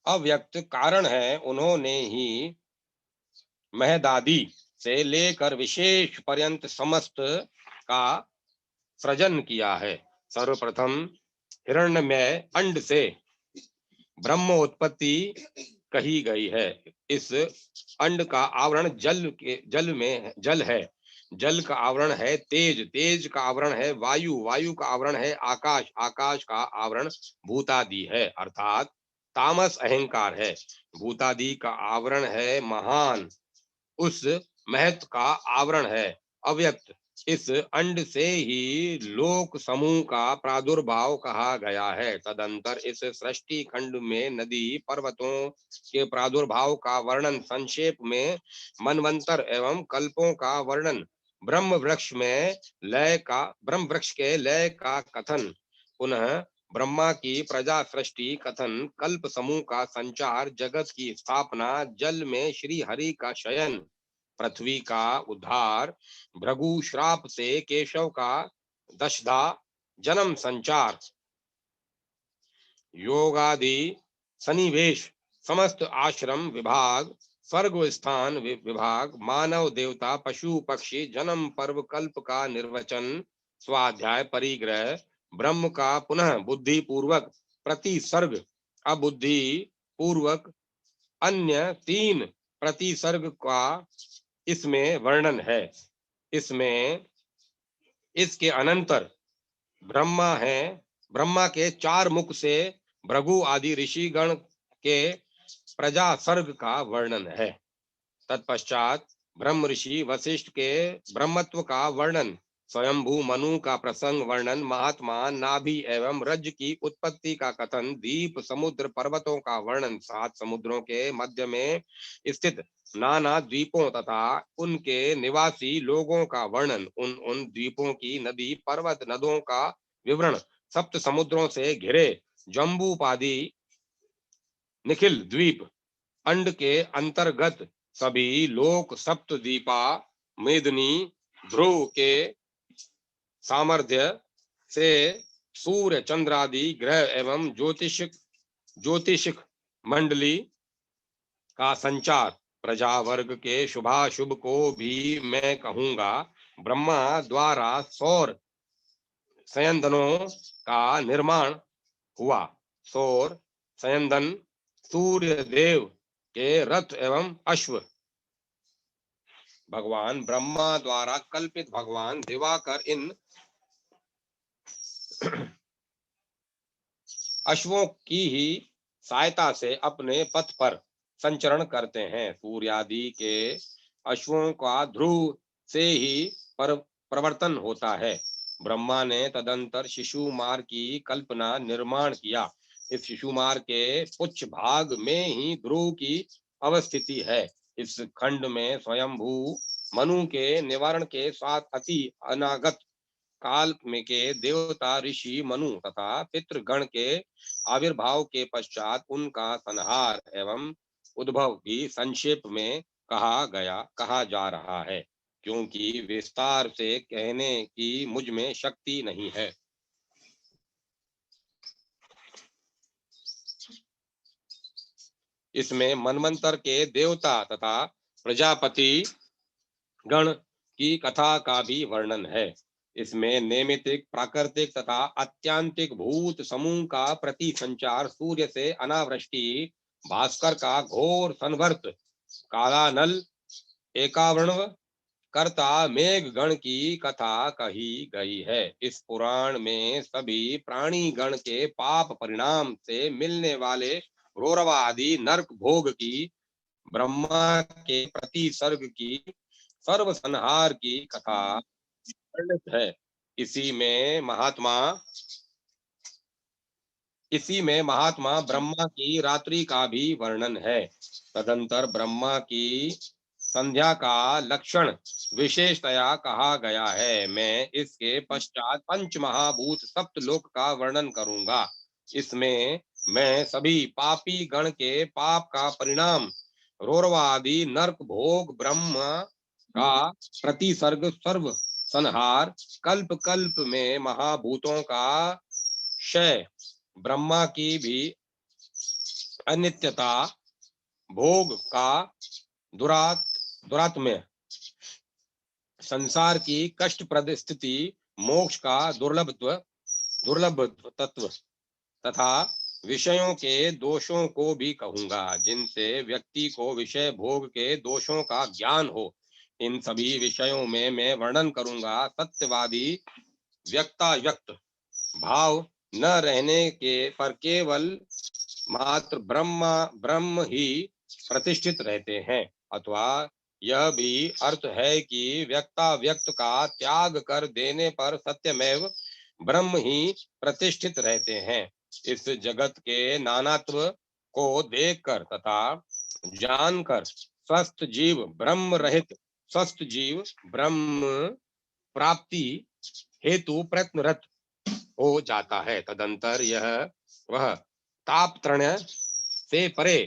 अव्यक्त कारण है। उन्होंने ही महदादि से लेकर विशेष पर्यंत समस्त का सृजन किया है। सर्वप्रथम हिरण्यमय अंड से ब्रह्म उत्पत्ति कही गई है। इस अंड का आवरण जल है, जल का आवरण है तेज, तेज का आवरण है वायु, वायु का आवरण है आकाश, आकाश का आवरण भूतादि है, अर्थात तामस अहंकार है। भूतादि का आवरण है महान, उस महत्व का आवरण है अव्यक्त। इस अंड से ही लोक समूह का प्रादुर्भाव कहा गया है। तदंतर इस सृष्टि खंड में नदी पर्वतों के प्रादुर्भाव का वर्णन, संक्षेप में मनवंतर एवं कल्पों का वर्णन, ब्रह्म वृक्ष के लय का कथन, पुनः ब्रह्मा की प्रजा सृष्टि कथन, कल्प समूह का संचार, जगत की स्थापना, जल में श्री हरि का शयन, पृथ्वी का उद्धार, भृगु श्राप से केशव का दशधा जन्म संचार, योगादि सन्निवेश, समस्त आश्रम विभाग, स्वर्ग स्थान विभाग, मानव देवता पशु पक्षी जन्म पर्व, कल्प का निर्वचन, स्वाध्याय परिग्रह, ब्रह्म का पुनः बुद्धि पूर्वक प्रतिसर्ग, अबुद्धि पूर्वक अन्य 3 प्रतिसर्ग का इसमें वर्णन है। इसमें इसके अनंतर ब्रह्मा के 4 मुख से भृगु आदि ऋषिगण के प्रजा सर्ग का वर्णन है। तत्पश्चात ब्रह्म ऋषि वशिष्ठ के ब्रह्मत्व का वर्णन, स्वयंभू मनु का प्रसंग वर्णन, महात्मा नाभि एवं रज की उत्पत्ति का कथन, द्वीप समुद्र पर्वतों का वर्णन, 7 समुद्रों के मध्य में स्थित नाना द्वीपों तथा उनके निवासी लोगों का वर्णन, उन द्वीपों की नदी पर्वत नदों का विवरण, 7 समुद्रों से घिरे जम्बूपादी निखिल द्वीप, अंड के अंतर्गत सभी लोक, सप्तद्वीपा, मेदिनी, ध्रुव के सामर्थ्य से सूर्य चंद्रादि ग्रह एवं ज्योतिषिक मंडली का संचार, प्रजा वर्ग के शुभाशुभ को भी मैं कहूंगा। ब्रह्मा द्वारा सौर संयंत्रों का निर्माण हुआ। सौर संयंत्र सूर्य देव के रथ एवं अश्व, भगवान ब्रह्मा द्वारा कल्पित भगवान दिवाकर इन अश्वों की ही सहायता से अपने पथ पर संचरण करते हैं। सूर्यादि के अश्वों का ध्रुव से ही प्रवर्तन होता है। ब्रह्मा ने तदंतर शिशुमार की कल्पना निर्माण किया। इस शिशुमार के उच्च भाग में ही ध्रुव की अवस्थिति है। इस खंड में स्वयंभू मनु के निवारण के साथ अति अनागत काल में के देवता ऋषि मनु तथा पितृगण के आविर्भाव के पश्चात उनका संहार एवं उद्भव भी संक्षेप में कहा जा रहा है, क्योंकि विस्तार से कहने की मुझ में शक्ति नहीं है। इसमें मनवंतर के देवता तथा प्रजापति गण की कथा का भी वर्णन है। इसमें नैमित्तिक, प्राकृतिक तथा आत्यांतिक भूत समूह का प्रति संचार, सूर्य से अनावृष्टि, भास्कर का घोर संवर्त, कालानल, एकावर्ण कर्ता मेघ गण की कथा कही गई है। इस पुराण में सभी प्राणी गण के पाप परिणाम से मिलने वाले रौरव आदि नरक भोग की, ब्रह्मा के प्रति सर्ग की, सर्व संहार की कथा वर्णित है। इसी में महात्मा ब्रह्मा की रात्रि का भी वर्णन है। तदंतर ब्रह्मा की संध्या का लक्षण विशेषतया कहा गया है। मैं इसके पश्चात पंच महाभूत सप्तलोक का वर्णन करूंगा। इसमें मैं सभी पापी गण के पाप का परिणाम, रौरवादि नरक भोग, ब्रह्म का प्रतिसर्ग, सर्व संहार, कल्प कल्प में महाभूतों का क्षय, ब्रह्मा की भी अनित्यता, भोग का दुरात्म्य, संसार की कष्टप्रद स्थिति, मोक्ष का दुर्लभ तत्व तथा विषयों के दोषों को भी कहूंगा, जिनसे व्यक्ति को विषय भोग के दोषों का ज्ञान हो। इन सभी विषयों में मैं वर्णन करूंगा सत्यवादी व्यक्ताव्यक्त भाव न रहने के पर केवल मात्र ब्रह्म ही प्रतिष्ठित रहते हैं, अथवा यह भी अर्थ है कि व्यक्ताव्यक्त का त्याग कर देने पर सत्यमेव ब्रह्म ही प्रतिष्ठित रहते हैं। इस जगत के नानात्व को देखकर तथा जानकर स्वस्थ जीव ब्रह्म प्राप्ति हेतु प्रयत्नरत हो जाता है। तदंतर यह वह ताप तृण से परे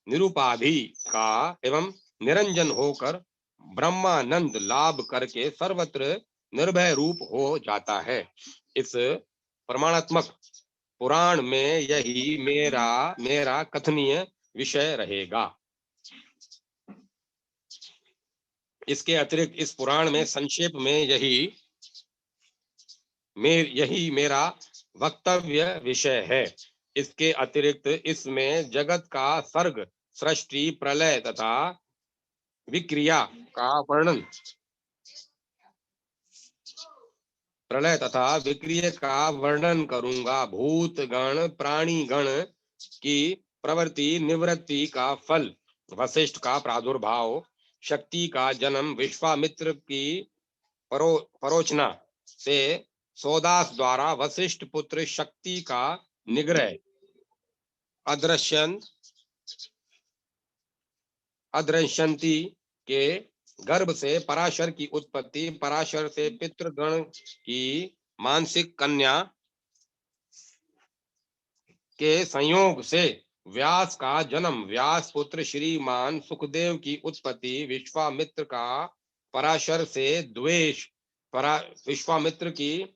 निरुपाधि का एवं निरंजन होकर ब्रह्मानंद लाभ करके सर्वत्र निर्भय रूप हो जाता है। इस प्रमाणात्मक पुराण में यही मेरा कथनीय विषय रहेगा। इसके अतिरिक्त इस पुराण में संक्षेप में यही मेरा वक्तव्य विषय है। इसके अतिरिक्त इसमें जगत का सर्ग, सृष्टि, प्रलय तथा विक्रिया का वर्णन, करूंगा। भूत गण, प्राणी गण की प्रवृत्ति निवृत्ति का फल, वशिष्ठ का प्रादुर्भाव, शक्ति का जन्म, विश्वामित्र की परोचना से सौदास द्वारा वशिष्ठ पुत्र शक्ति का निग्रह, अदृश्यंती के गर्भ से पराशर की उत्पत्ति, पराशर से पितृगण की मानसिक कन्या के संयोग से व्यास का जन्म, व्यास पुत्र श्रीमान सुखदेव की उत्पत्ति, विश्वामित्र का पराशर से द्वेष, विश्वामित्र की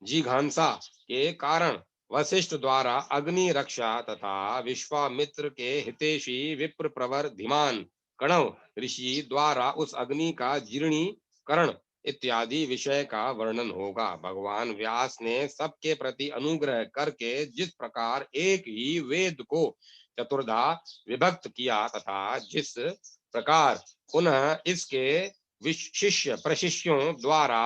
जिघांसा के कारण वशिष्ठ द्वारा अग्नि रक्षा तथा विश्वामित्र के हितैषी विप्र प्रवर धीमान कणव ऋषि द्वारा उस अग्नि का जीर्णीकरण इत्यादि विषय का वर्णन होगा। भगवान व्यास ने सबके प्रति अनुग्रह करके जिस प्रकार एक ही वेद को चतुर्धा विभक्त किया तथा जिस प्रकार पुनः इसके शिष्य प्रशिष्यों द्वारा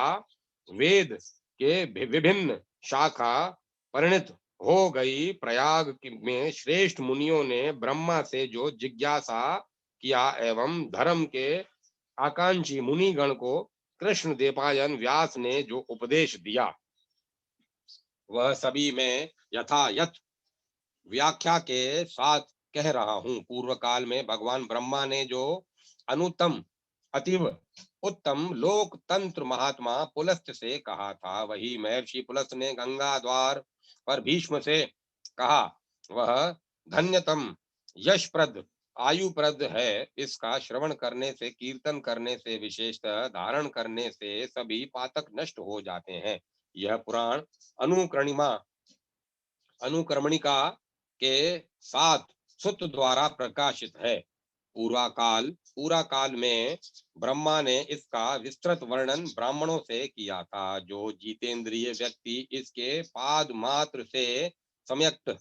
वेद के विभिन्न शाखा परिणित हो गई, प्रयाग में श्रेष्ठ मुनियों ने ब्रह्मा से जो जिज्ञासा किया एवं धर्म के आकांक्षी मुनिगण को कृष्ण देवपायन व्यास ने जो उपदेश दिया वह सभी में यथायथ व्याख्या के साथ कह रहा हूं। पूर्व काल में भगवान ब्रह्मा ने जो अनुत्तम अतीव उत्तम लोक तंत्र महात्मा पुलस्त से कहा था, वही महर्षि पुलस्त ने गंगा द्वार पर भीष्म से कहा। वह धन्यतम यशप्रद आयुप्रद है। इसका श्रवण करने से, कीर्तन करने से, विशेषतः धारण करने से सभी पातक नष्ट हो जाते हैं। यह पुराण अनुक्रमणिका अनुक्रमणिका के साथ सुत द्वारा प्रकाशित है। पूरा काल में ब्रह्मा ने इसका विस्तृत वर्णन ब्राह्मणों से किया था। जो जितेंद्रिय व्यक्ति इसके पाद मात्र से सम्यक्त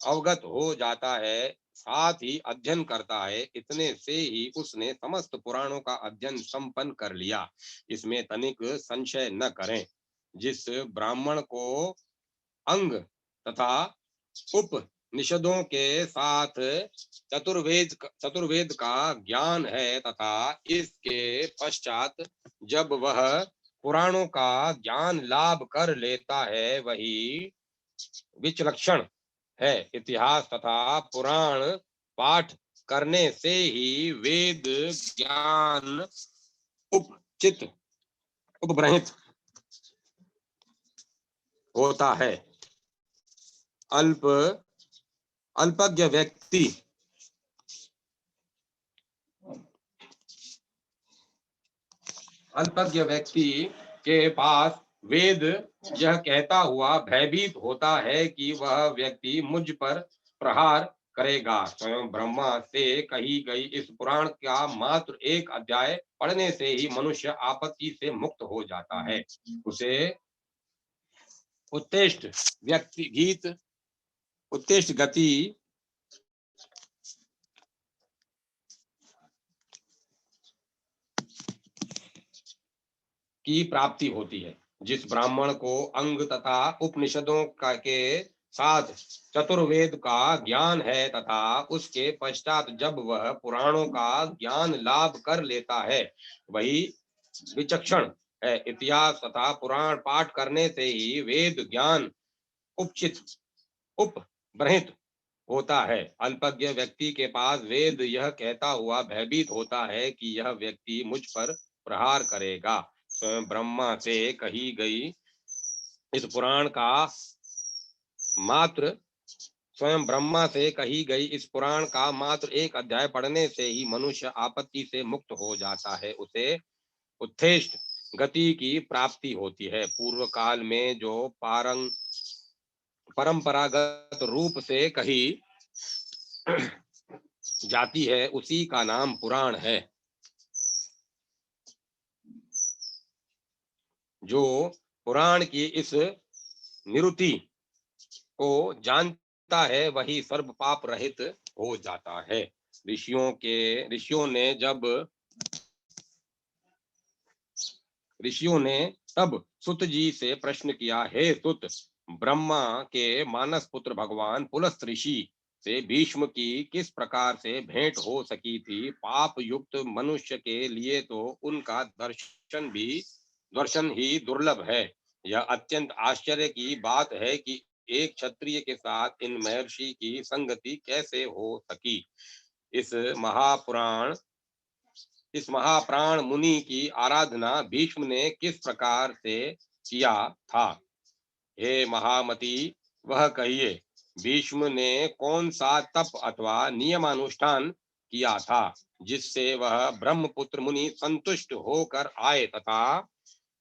अवगत हो जाता है, साथ ही अध्ययन करता है, इतने से ही उसने समस्त पुराणों का अध्ययन संपन्न कर लिया। इसमें तनिक संशय न करें। जिस ब्राह्मण को अंग तथा उपनिषदों के साथ चतुर्वेद का ज्ञान है तथा इसके पश्चात जब वह पुराणों का ज्ञान लाभ कर लेता है, वही विचक्षण है। इतिहास तथा पुराण पाठ करने से ही वेद ज्ञान उपचित उपब्रहित होता है। अल्पज्ञ व्यक्ति के पास वेद यह कहता हुआ भयभीत होता है कि वह व्यक्ति मुझ पर प्रहार करेगा। स्वयं ब्रह्मा से कही गई इस पुराण का मात्र एक अध्याय पढ़ने से ही मनुष्य आपत्ति से मुक्त हो जाता है। उसे उत्कृष्ट गति की प्राप्ति होती है। जिस ब्राह्मण को अंग तथा उपनिषदों के साथ चतुर्वेद का ज्ञान है तथा उसके पश्चात जब वह पुराणों का ज्ञान लाभ कर लेता है, वही विचक्षण है। इतिहास तथा पुराण पाठ करने से ही वेद ज्ञान उपब्रहित होता है। अल्पज्ञ व्यक्ति के पास वेद यह कहता हुआ भयभीत होता है कि यह व्यक्ति मुझ पर प्रहार करेगा। स्वयं ब्रह्मा से कही गई इस पुराण का मात्र एक अध्याय पढ़ने से ही मनुष्य आपत्ति से मुक्त हो जाता है। उसे उत्कृष्ट गति की प्राप्ति होती है। पूर्व काल में जो परंपरागत रूप से कही जाती है, उसी का नाम पुराण है। जो पुराण की इस निरुति को जानता है, वही सर्व पाप रहित हो जाता है। ऋषियों ने तब सुत जी से प्रश्न किया, हे सुत, ब्रह्मा के मानस पुत्र भगवान पुलस्त ऋषि से भीष्म की किस प्रकार से भेंट हो सकी थी? पाप युक्त मनुष्य के लिए तो उनका दर्शन ही दुर्लभ है। यह अत्यंत आश्चर्य की बात है कि एक क्षत्रिय के साथ इन महर्षि की संगति कैसे हो सकी। इस महाप्राण मुनि की आराधना भीष्म ने किस प्रकार से किया था? हे महामती, वह कहिए। भीष्म ने कौन सा तप अथवा नियमानुष्ठान किया था जिससे वह ब्रह्मपुत्र मुनि संतुष्ट होकर आए तथा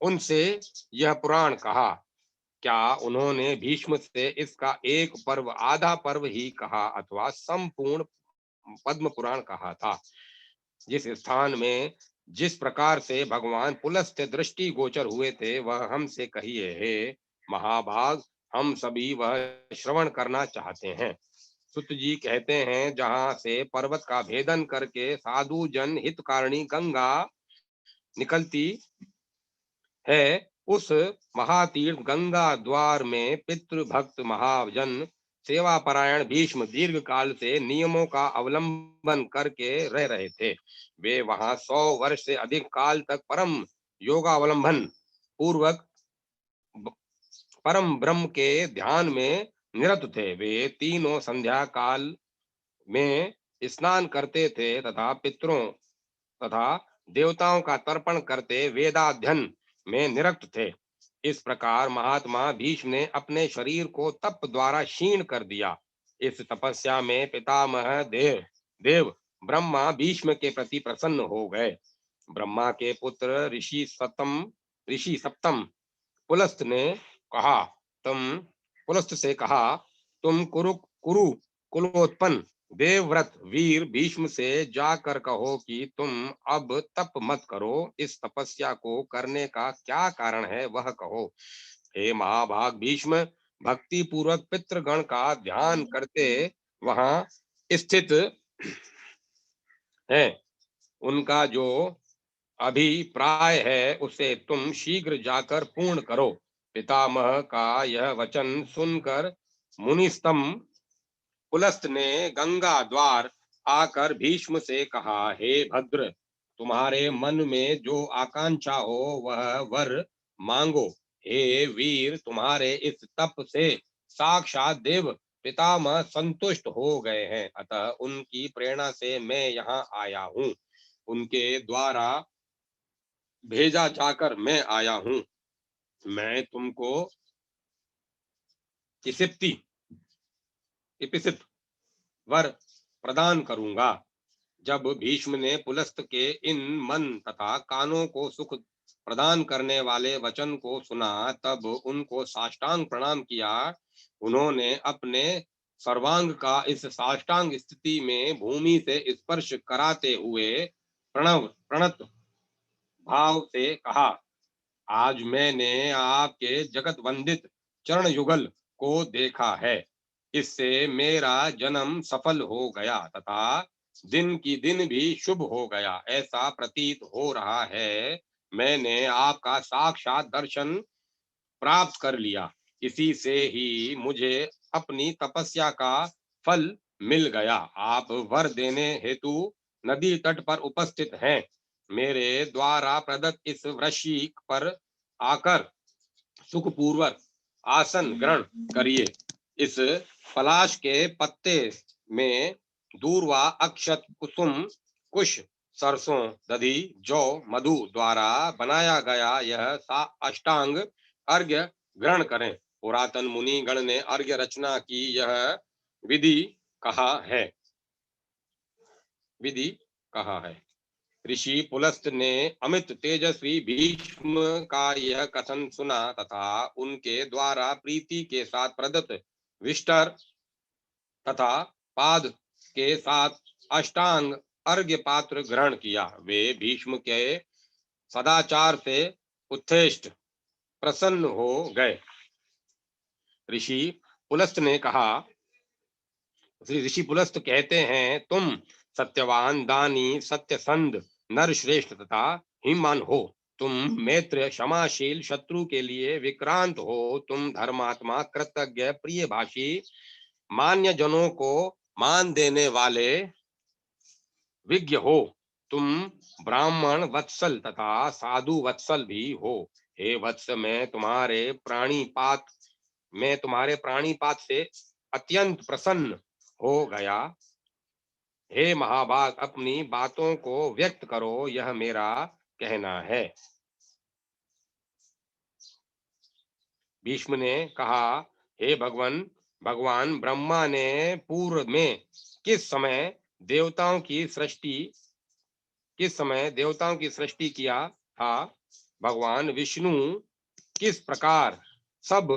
उनसे यह पुराण कहा? क्या उन्होंने भीष्म से इसका एक पर्व, आधा पर्व ही कहा अथवा संपूर्ण पद्म पुराण कहा था? जिस स्थान में जिस प्रकार से भगवान पुलस्त दृष्टि गोचर हुए थे, वह हमसे कहिए। हे महाभाग, हम सभी वह श्रवण करना चाहते हैं। सुत जी कहते हैं, जहां से पर्वत का भेदन करके साधु जन हितकारिणी गंगा निकलती है, उस महातीर्थ गंगा द्वार में पितृभक्त महाजन सेवा परायण भीष्म दीर्घ काल से नियमों का अवलंबन करके रह रहे थे। वे वहां 100 वर्ष से अधिक काल तक परम योगावलंबन पूर्वक परम ब्रह्म के ध्यान में निरत थे। वे तीनों संध्या काल में स्नान करते थे तथा पितरों तथा देवताओं का तर्पण करते वेदाध्ययन में निरत थे। इस प्रकार महात्मा भीष्म ने अपने शरीर को तप द्वारा क्षीण कर दिया। इस तपस्या में पितामह देव ब्रह्मा भीष्म के प्रति प्रसन्न हो गए। ब्रह्मा के पुत्र ऋषि सप्तम पुलस्त ने कहा तुम पुलस्त से कहा तुम कुरु कुरु कुलोत्पन्न देवव्रत वीर भीष्म से जाकर कहो कि तुम अब तप मत करो। इस तपस्या को करने का क्या कारण है वह कहो। हे महाभाग भीष्म भक्ति पूर्वक पितृगण का ध्यान करते वहां स्थित है। उनका जो अभिप्राय है उसे तुम शीघ्र जाकर पूर्ण करो। पितामह का यह वचन सुनकर मुनिस्तम पुलस्त ने गंगा द्वार आकर भीष्म से कहा हे भद्र तुम्हारे मन में जो आकांक्षा हो वह वर मांगो। हे वीर तुम्हारे इस तप से साक्षात देव पितामह संतुष्ट हो गए हैं, अतः उनकी प्रेरणा से मैं यहाँ आया हूँ। उनके द्वारा भेजा जाकर मैं आया हूँ। मैं तुमको इपिसित वर प्रदान करूंगा। जब भीष्म ने पुलस्त के इन मन तथा कानों को सुख प्रदान करने वाले वचन को सुना तब उनको साष्टांग प्रणाम किया। उन्होंने अपने सर्वांग का इस साष्टांग स्थिति में भूमि से स्पर्श कराते हुए प्रणत भाव से कहा आज मैंने आपके जगत वंदित चरण युगल को देखा है। इससे मेरा जन्म सफल हो गया तथा दिन की दिन भी शुभ हो गया। ऐसा प्रतीत हो रहा है मैंने आपका साक्षात दर्शन प्राप्त कर लिया। इसी से ही मुझे अपनी तपस्या का फल मिल गया। आप वर देने हेतु नदी तट पर उपस्थित हैं। मेरे द्वारा प्रदत्त इस वृश्चिक पर आकर सुखपूर्वक आसन ग्रहण करिए। इस पलाश के पत्ते में दूर्वा अक्षत कुसुम कुश सरसों दधि जौ मधु द्वारा बनाया गया यह अष्टांग अर्घ्य ग्रहण करें। पुरातन मुनि गण ने अर्घ्य रचना की यह विधि कहा है विधि कहा है। ऋषि पुलस्त ने अमित तेजस्वी भीष्म का यह कथन सुना तथा उनके द्वारा प्रीति के साथ प्रदत्त विष्टर तथा पाद के साथ अष्टांग अर्घ्य पात्र ग्रहण किया। वे भीष्म के सदाचार से उत्थेष्ट प्रसन्न हो गए। ऋषि पुलस्त ने कहा ऋषि पुलस्त कहते हैं तुम सत्यवान दानी सत्यसंध नर श्रेष्ठ तथा हिमान हो। तुम मैत्र क्षमाशील शत्रु के लिए विक्रांत हो। तुम धर्मात्मा कृतज्ञ प्रिय भाषी मान्य जनों को मान देने वाले विज्ञ हो। तुम ब्राह्मण वत्सल तथा साधु वत्सल भी हो। हे वत्स मैं तुम्हारे प्राणीपात से अत्यंत प्रसन्न हो गया। हे महाभाग अपनी बातों को व्यक्त करो यह मेरा कहना है। भीष्म ने कहा हे भगवान ब्रह्मा ने पूर्व में किस समय देवताओं की सृष्टि किया था। भगवान विष्णु किस प्रकार सब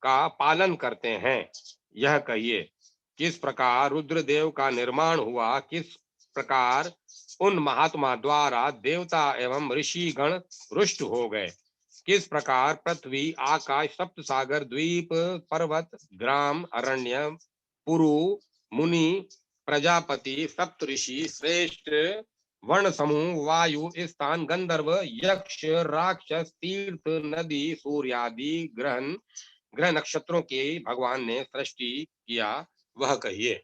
का पालन करते हैं यह कहिए। किस प्रकार रुद्रदेव का निर्माण हुआ। किस प्रकार उन महात्मा द्वारा देवता एवं ऋषि गण रुष्ट हो गए। किस प्रकार पृथ्वी आकाश सप्त सागर द्वीप पर्वत ग्राम अरण्य पुरु मुनि प्रजापति सप्त ऋषि श्रेष्ठ वर्ण समूह वायु स्थान गंधर्व यक्ष राक्षस तीर्थ नदी सूर्यादि ग्रहण ग्रह नक्षत्रों की भगवान ने सृष्टि किया, वह कहिए।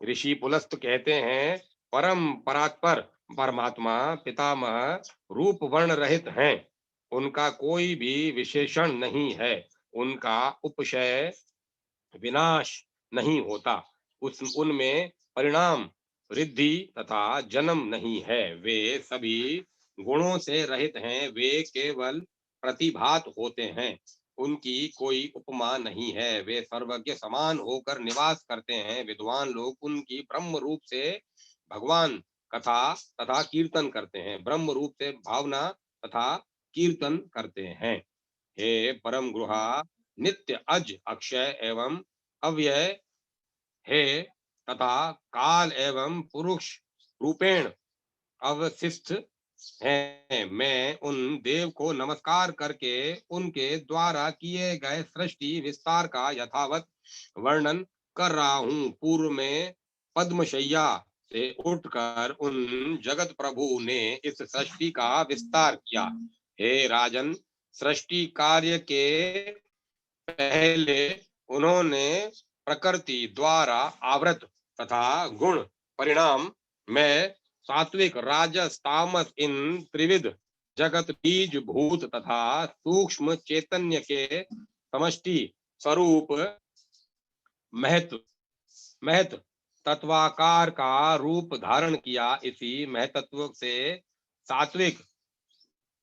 ऋषि पुलस्त कहते हैं, परम परात्पर परमात्मा पितामह रूप वर्ण रहित हैं। उनका कोई भी विशेषण नहीं है। उनका उपशय विनाश नहीं होता। उस उनमें परिणाम रिद्धि तथा जन्म नहीं है। वे सभी गुणों से रहित हैं। वे केवल प्रतिभात होते हैं। उनकी कोई उपमा नहीं है। वे सर्वज्ञ समान होकर निवास करते हैं। विद्वान लोग उनकी ब्रह्म रूप से भगवान कथा तथा कीर्तन करते हैं। ब्रह्म रूप से भावना तथा कीर्तन करते हैं। हे परम गृहा, नित्य अज अक्षय एवं अव्यय है तथा काल एवं पुरुष रूपेण अवशिष्ट है। मैं उन देव को नमस्कार करके उनके द्वारा किए गए सृष्टि विस्तार का यथावत वर्णन कर रहा हूँ। पूर्व में पद्मशैया से उठकर उन जगत प्रभु ने इस सृष्टि का विस्तार किया। हे राजन, सृष्टि कार्य के पहले उन्होंने प्रकृति द्वारा आवृत तथा गुण परिणाम में सात्विक राजस तामस इन त्रिविध जगत बीज भूत तथा सूक्ष्म चैतन्य के समष्टि स्वरूप महत्व महत तत्वाकार का रूप धारण किया। इसी महतत्व से सात्विक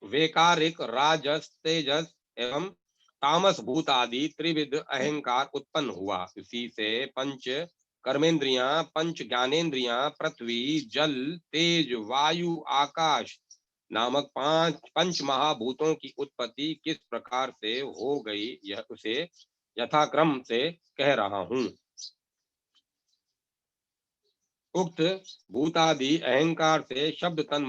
वैकारिक राजस तेजस एवं तामस भूत आदि त्रिविध अहंकार उत्पन्न हुआ। इसी से पंच कर्मेंद्रियां, पंच ज्ञानेन्द्रियां, पृथ्वी जल तेज वायु आकाश नामक पंच महाभूतों की उत्पत्ति किस प्रकार से हो गई, यह उसे यथाक्रम से कह रहा हूँ। उक्त भूतादि अहंकार से शब्द तन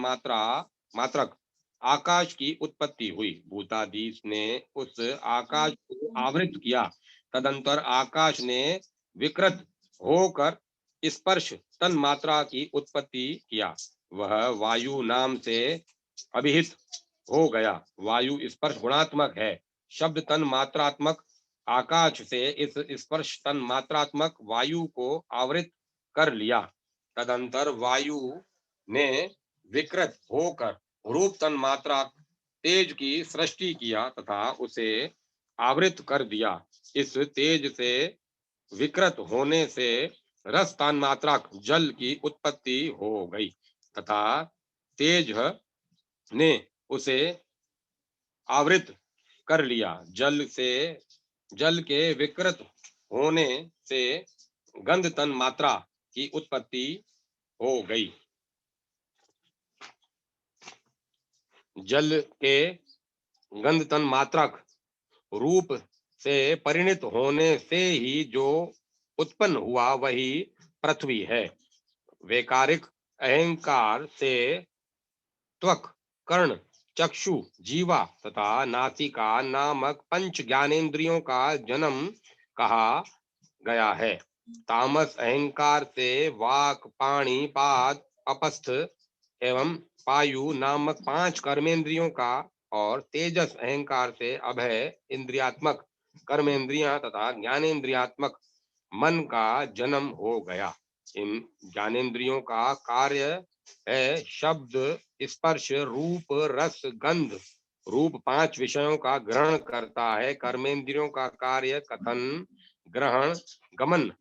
मात्रक आकाश की उत्पत्ति हुई। भूतादीश ने उस आकाश को आवृत किया। तदंतर आकाश ने विकृत होकर स्पर्श तन मात्रा की उत्पत्ति किया। वह वायु नाम से अभिहित हो गया। वायु स्पर्श गुणात्मक है। शब्द तन मात्रात्मक आकाश से इस स्पर्श तन मात्रात्मक वायु को आवृत कर लिया। तदंतर वायु ने विकृत होकर रूप तन मात्रा तेज की सृष्टि किया तथा उसे आवृत कर दिया। इस तेज से विकृत होने से रस तन मात्रक जल की उत्पत्ति हो गई तथा तेज ने उसे आवृत कर लिया। जल के विकृत होने से गंध तन मात्रा की उत्पत्ति हो गई। जल के गंध तन मात्रक रूप से परिणित होने से ही जो उत्पन्न हुआ वही पृथ्वी है। वैकारिक अहंकार से त्वक, कर्ण, चक्षु, जीवा तथा नासिका नामक पंच ज्ञानेन्द्रियों का जन्म कहा गया है। तामस अहंकार से वाक, पाणी, पाद, अपस्थ एवं पायु नामक पांच कर्मेंद्रियों का और तेजस अहंकार से अभय इंद्रियात्मक कर्मेंद्रियां तथा ज्ञानेन्द्रियात्मक मन का जन्म हो गया। इन ज्ञानेन्द्रियों का कार्य है शब्द, स्पर्श, रूप, रस, गंध। रूप पांच विषयों का ग्रहण करता है। कर्मेंद्रियों का कार्य कथन, ग्रहण, गमन,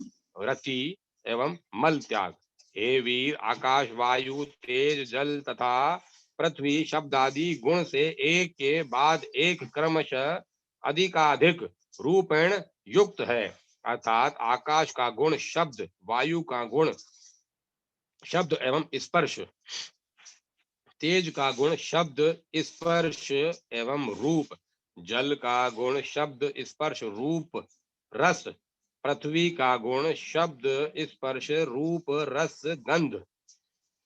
रति एवं मल त्याग। हे वीर, आकाश, वायु, तेज, जल तथा पृथ्वी शब्दादि गुण से एक के बाद एक क्रमशः अधिकाधिक रूपेण युक्त है। अर्थात आकाश का गुण शब्द, वायु का गुण शब्द एवं स्पर्श, तेज का गुण शब्द, स्पर्श एवं रूप, जल का गुण शब्द, स्पर्श, रूप, रस, पृथ्वी का गुण शब्द, स्पर्श, रूप, रस, गंध।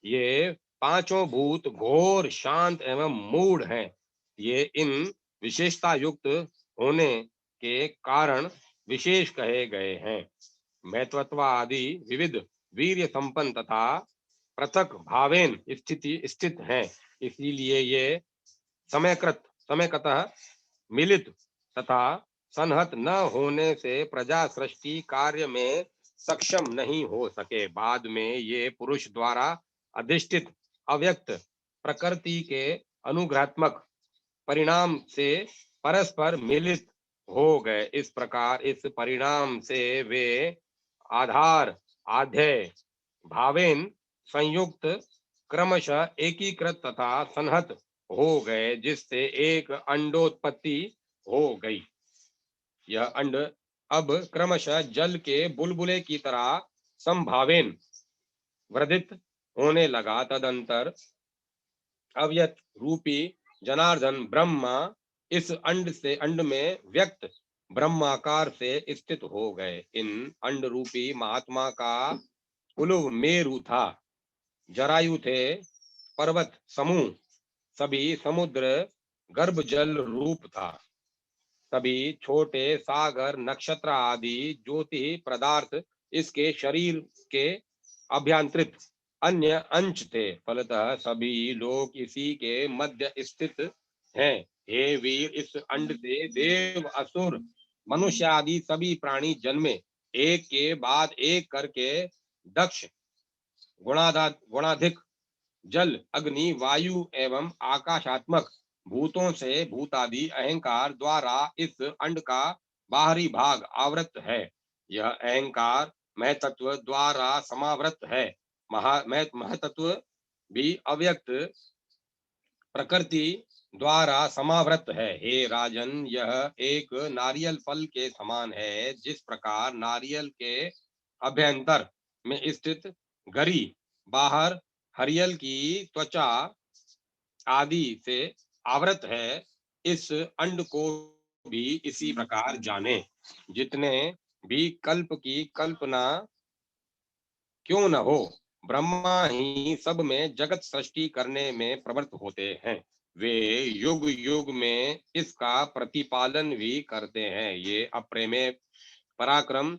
ये पांचों भूत घोर शांत एवं मूढ़ हैं। ये इन विशेषता युक्त होने के कारण विशेष कहे गए हैं। महत्वत्व आदि विविध वीर्य संपन्न तथा पृथक भावेन स्थित हैं। इसीलिए ये समयकृत समयकतः मिलित तथा संहत न होने से प्रजा सृष्टि कार्य में सक्षम नहीं हो सके। बाद में ये पुरुष द्वारा अधिष्ठित अव्यक्त प्रकृति के अनुग्रहात्मक परिणाम से परस्पर मिलित हो गए। इस प्रकार इस परिणाम से वे आधार आध्यय भावेन संयुक्त क्रमशः एकीकृत तथा संहत हो गए, जिससे एक अंडोत्पत्ति हो गई। यह अंड अब क्रमशः जल के बुलबुले की तरह संभावेन वर्धित होने लगा। तदंतर अव्यक्त रूपी जनार्दन ब्रह्मा इस अंड में व्यक्त ब्रह्माकार से स्थित हो गए। इन अंड रूपी महात्मा का कुलुव मेरु था, जरायु थे पर्वत समूह, सभी समुद्र गर्भ जल रूप था, सभी छोटे सागर नक्षत्र आदि ज्योति पदार्थ इसके शरीर के अभ्यंतरित अन्य अंश थे। फलतः सभी लोग इसी के मध्य स्थित हैं। हे वीर, इस अंड से देव असुर मनुष्य आदि सभी प्राणी जन्मे, एक के बाद एक करके दक्ष गुणाधिक जल अग्नि वायु एवं आकाशात्मक भूतों से भूतादि अहंकार द्वारा इस अंड का बाहरी भाग आवृत है। यह अहंकार महतत्व द्वारा समावृत है। महतत्व भी अव्यक्त प्रकृति द्वारा समावृत है। हे राजन, यह एक नारियल फल के समान है। जिस प्रकार नारियल के अभ्यंतर में स्थित गरी बाहर हरियल की त्वचा आदि से आवृत है, इस अंड को भी इसी प्रकार जाने। जितने भी कल्प की कल्पना क्यों न हो, ब्रह्मा ही सब में जगत सृष्टि करने में प्रवृत्त होते हैं। वे युग युग में इसका प्रतिपालन भी करते हैं। ये अप्रेमेय पराक्रम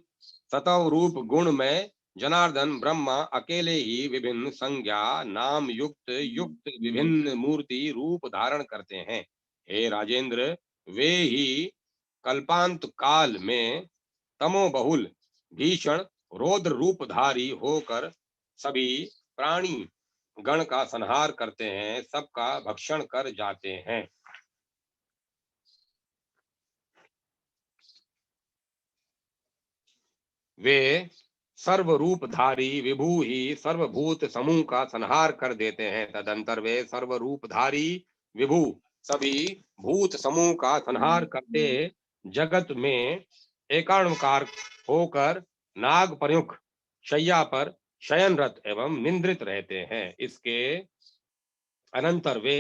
सतव रूप गुण में जनार्दन ब्रह्मा अकेले ही विभिन्न संज्ञा नाम युक्त युक्त विभिन्न मूर्ति रूप धारण करते हैं। हे राजेंद्र, वे ही कल्पांत काल में तमो बहुल भीषण रौद्र रूपधारी होकर सभी प्राणी गण का संहार करते हैं, सबका भक्षण कर जाते हैं। वे सर्वरूपधारी विभु ही सर्वभूत समूह का संहार कर देते हैं। तदंतर वे सर्वरूपधारी विभु सभी भूत समूह का संहार करते जगत में एकाणुकार होकर नाग प्रयुक्त शैया पर शयनरत एवं निंद्रित रहते हैं। इसके अनंतर वे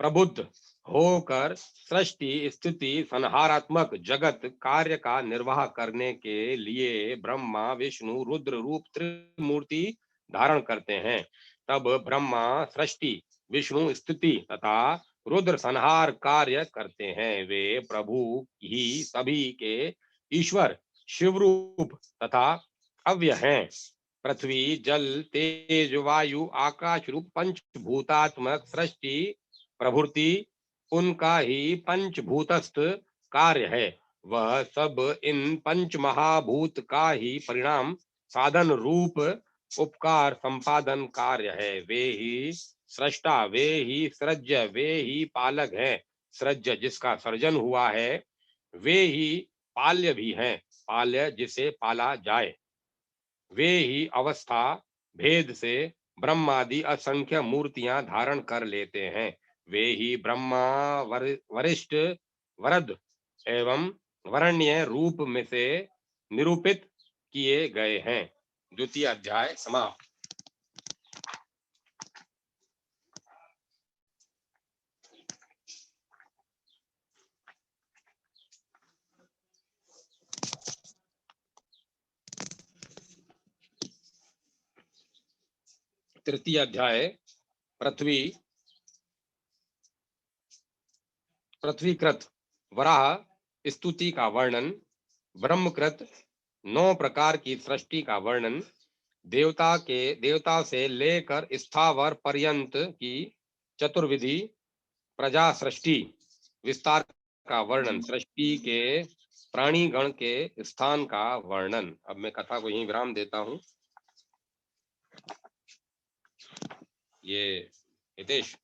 प्रबुद्ध होकर सृष्टि स्थिति संहारात्मक जगत कार्य का निर्वाह करने के लिए ब्रह्मा विष्णु रुद्र रूप त्रिमूर्ति धारण करते हैं। तब ब्रह्मा सृष्टि विष्णु स्थिति तथा रुद्र संहार कार्य करते हैं। वे प्रभु ही सभी के ईश्वर शिवरूप तथा अव्य हैं। पृथ्वी जल तेज वायु आकाश रूप पंचभूतात्मक सृष्टि प्रभुति उनका ही पंचभूतस्थ कार्य है। वह सब इन पंच महाभूत का ही परिणाम साधन रूप उपकार संपादन कार्य है। वे ही सृष्टा, वे ही सृज्य, वे ही पालक हैं। सृज्य जिसका सर्जन हुआ है, वे ही पाल्य भी हैं, पाल्य जिसे पाला जाए। वे ही अवस्था भेद से ब्रह्मादि असंख्य मूर्तियां धारण कर लेते हैं। वे ही ब्रह्मा वरिष्ठ वरद एवं वरण्य रूप में से निरूपित किए गए हैं। द्वितीय अध्याय समाप्त। तृतीय अध्याय पृथ्वीकृत वराह स्तुति का वर्णन, ब्रह्मकृत 9 प्रकार की सृष्टि का वर्णन, देवता से लेकर स्थावर पर्यंत की चतुर्विधि प्रजा सृष्टि विस्तार का वर्णन, सृष्टि के प्राणी गण के स्थान का वर्णन। अब मैं कथा को यहीं विराम देता हूं। ये हितेश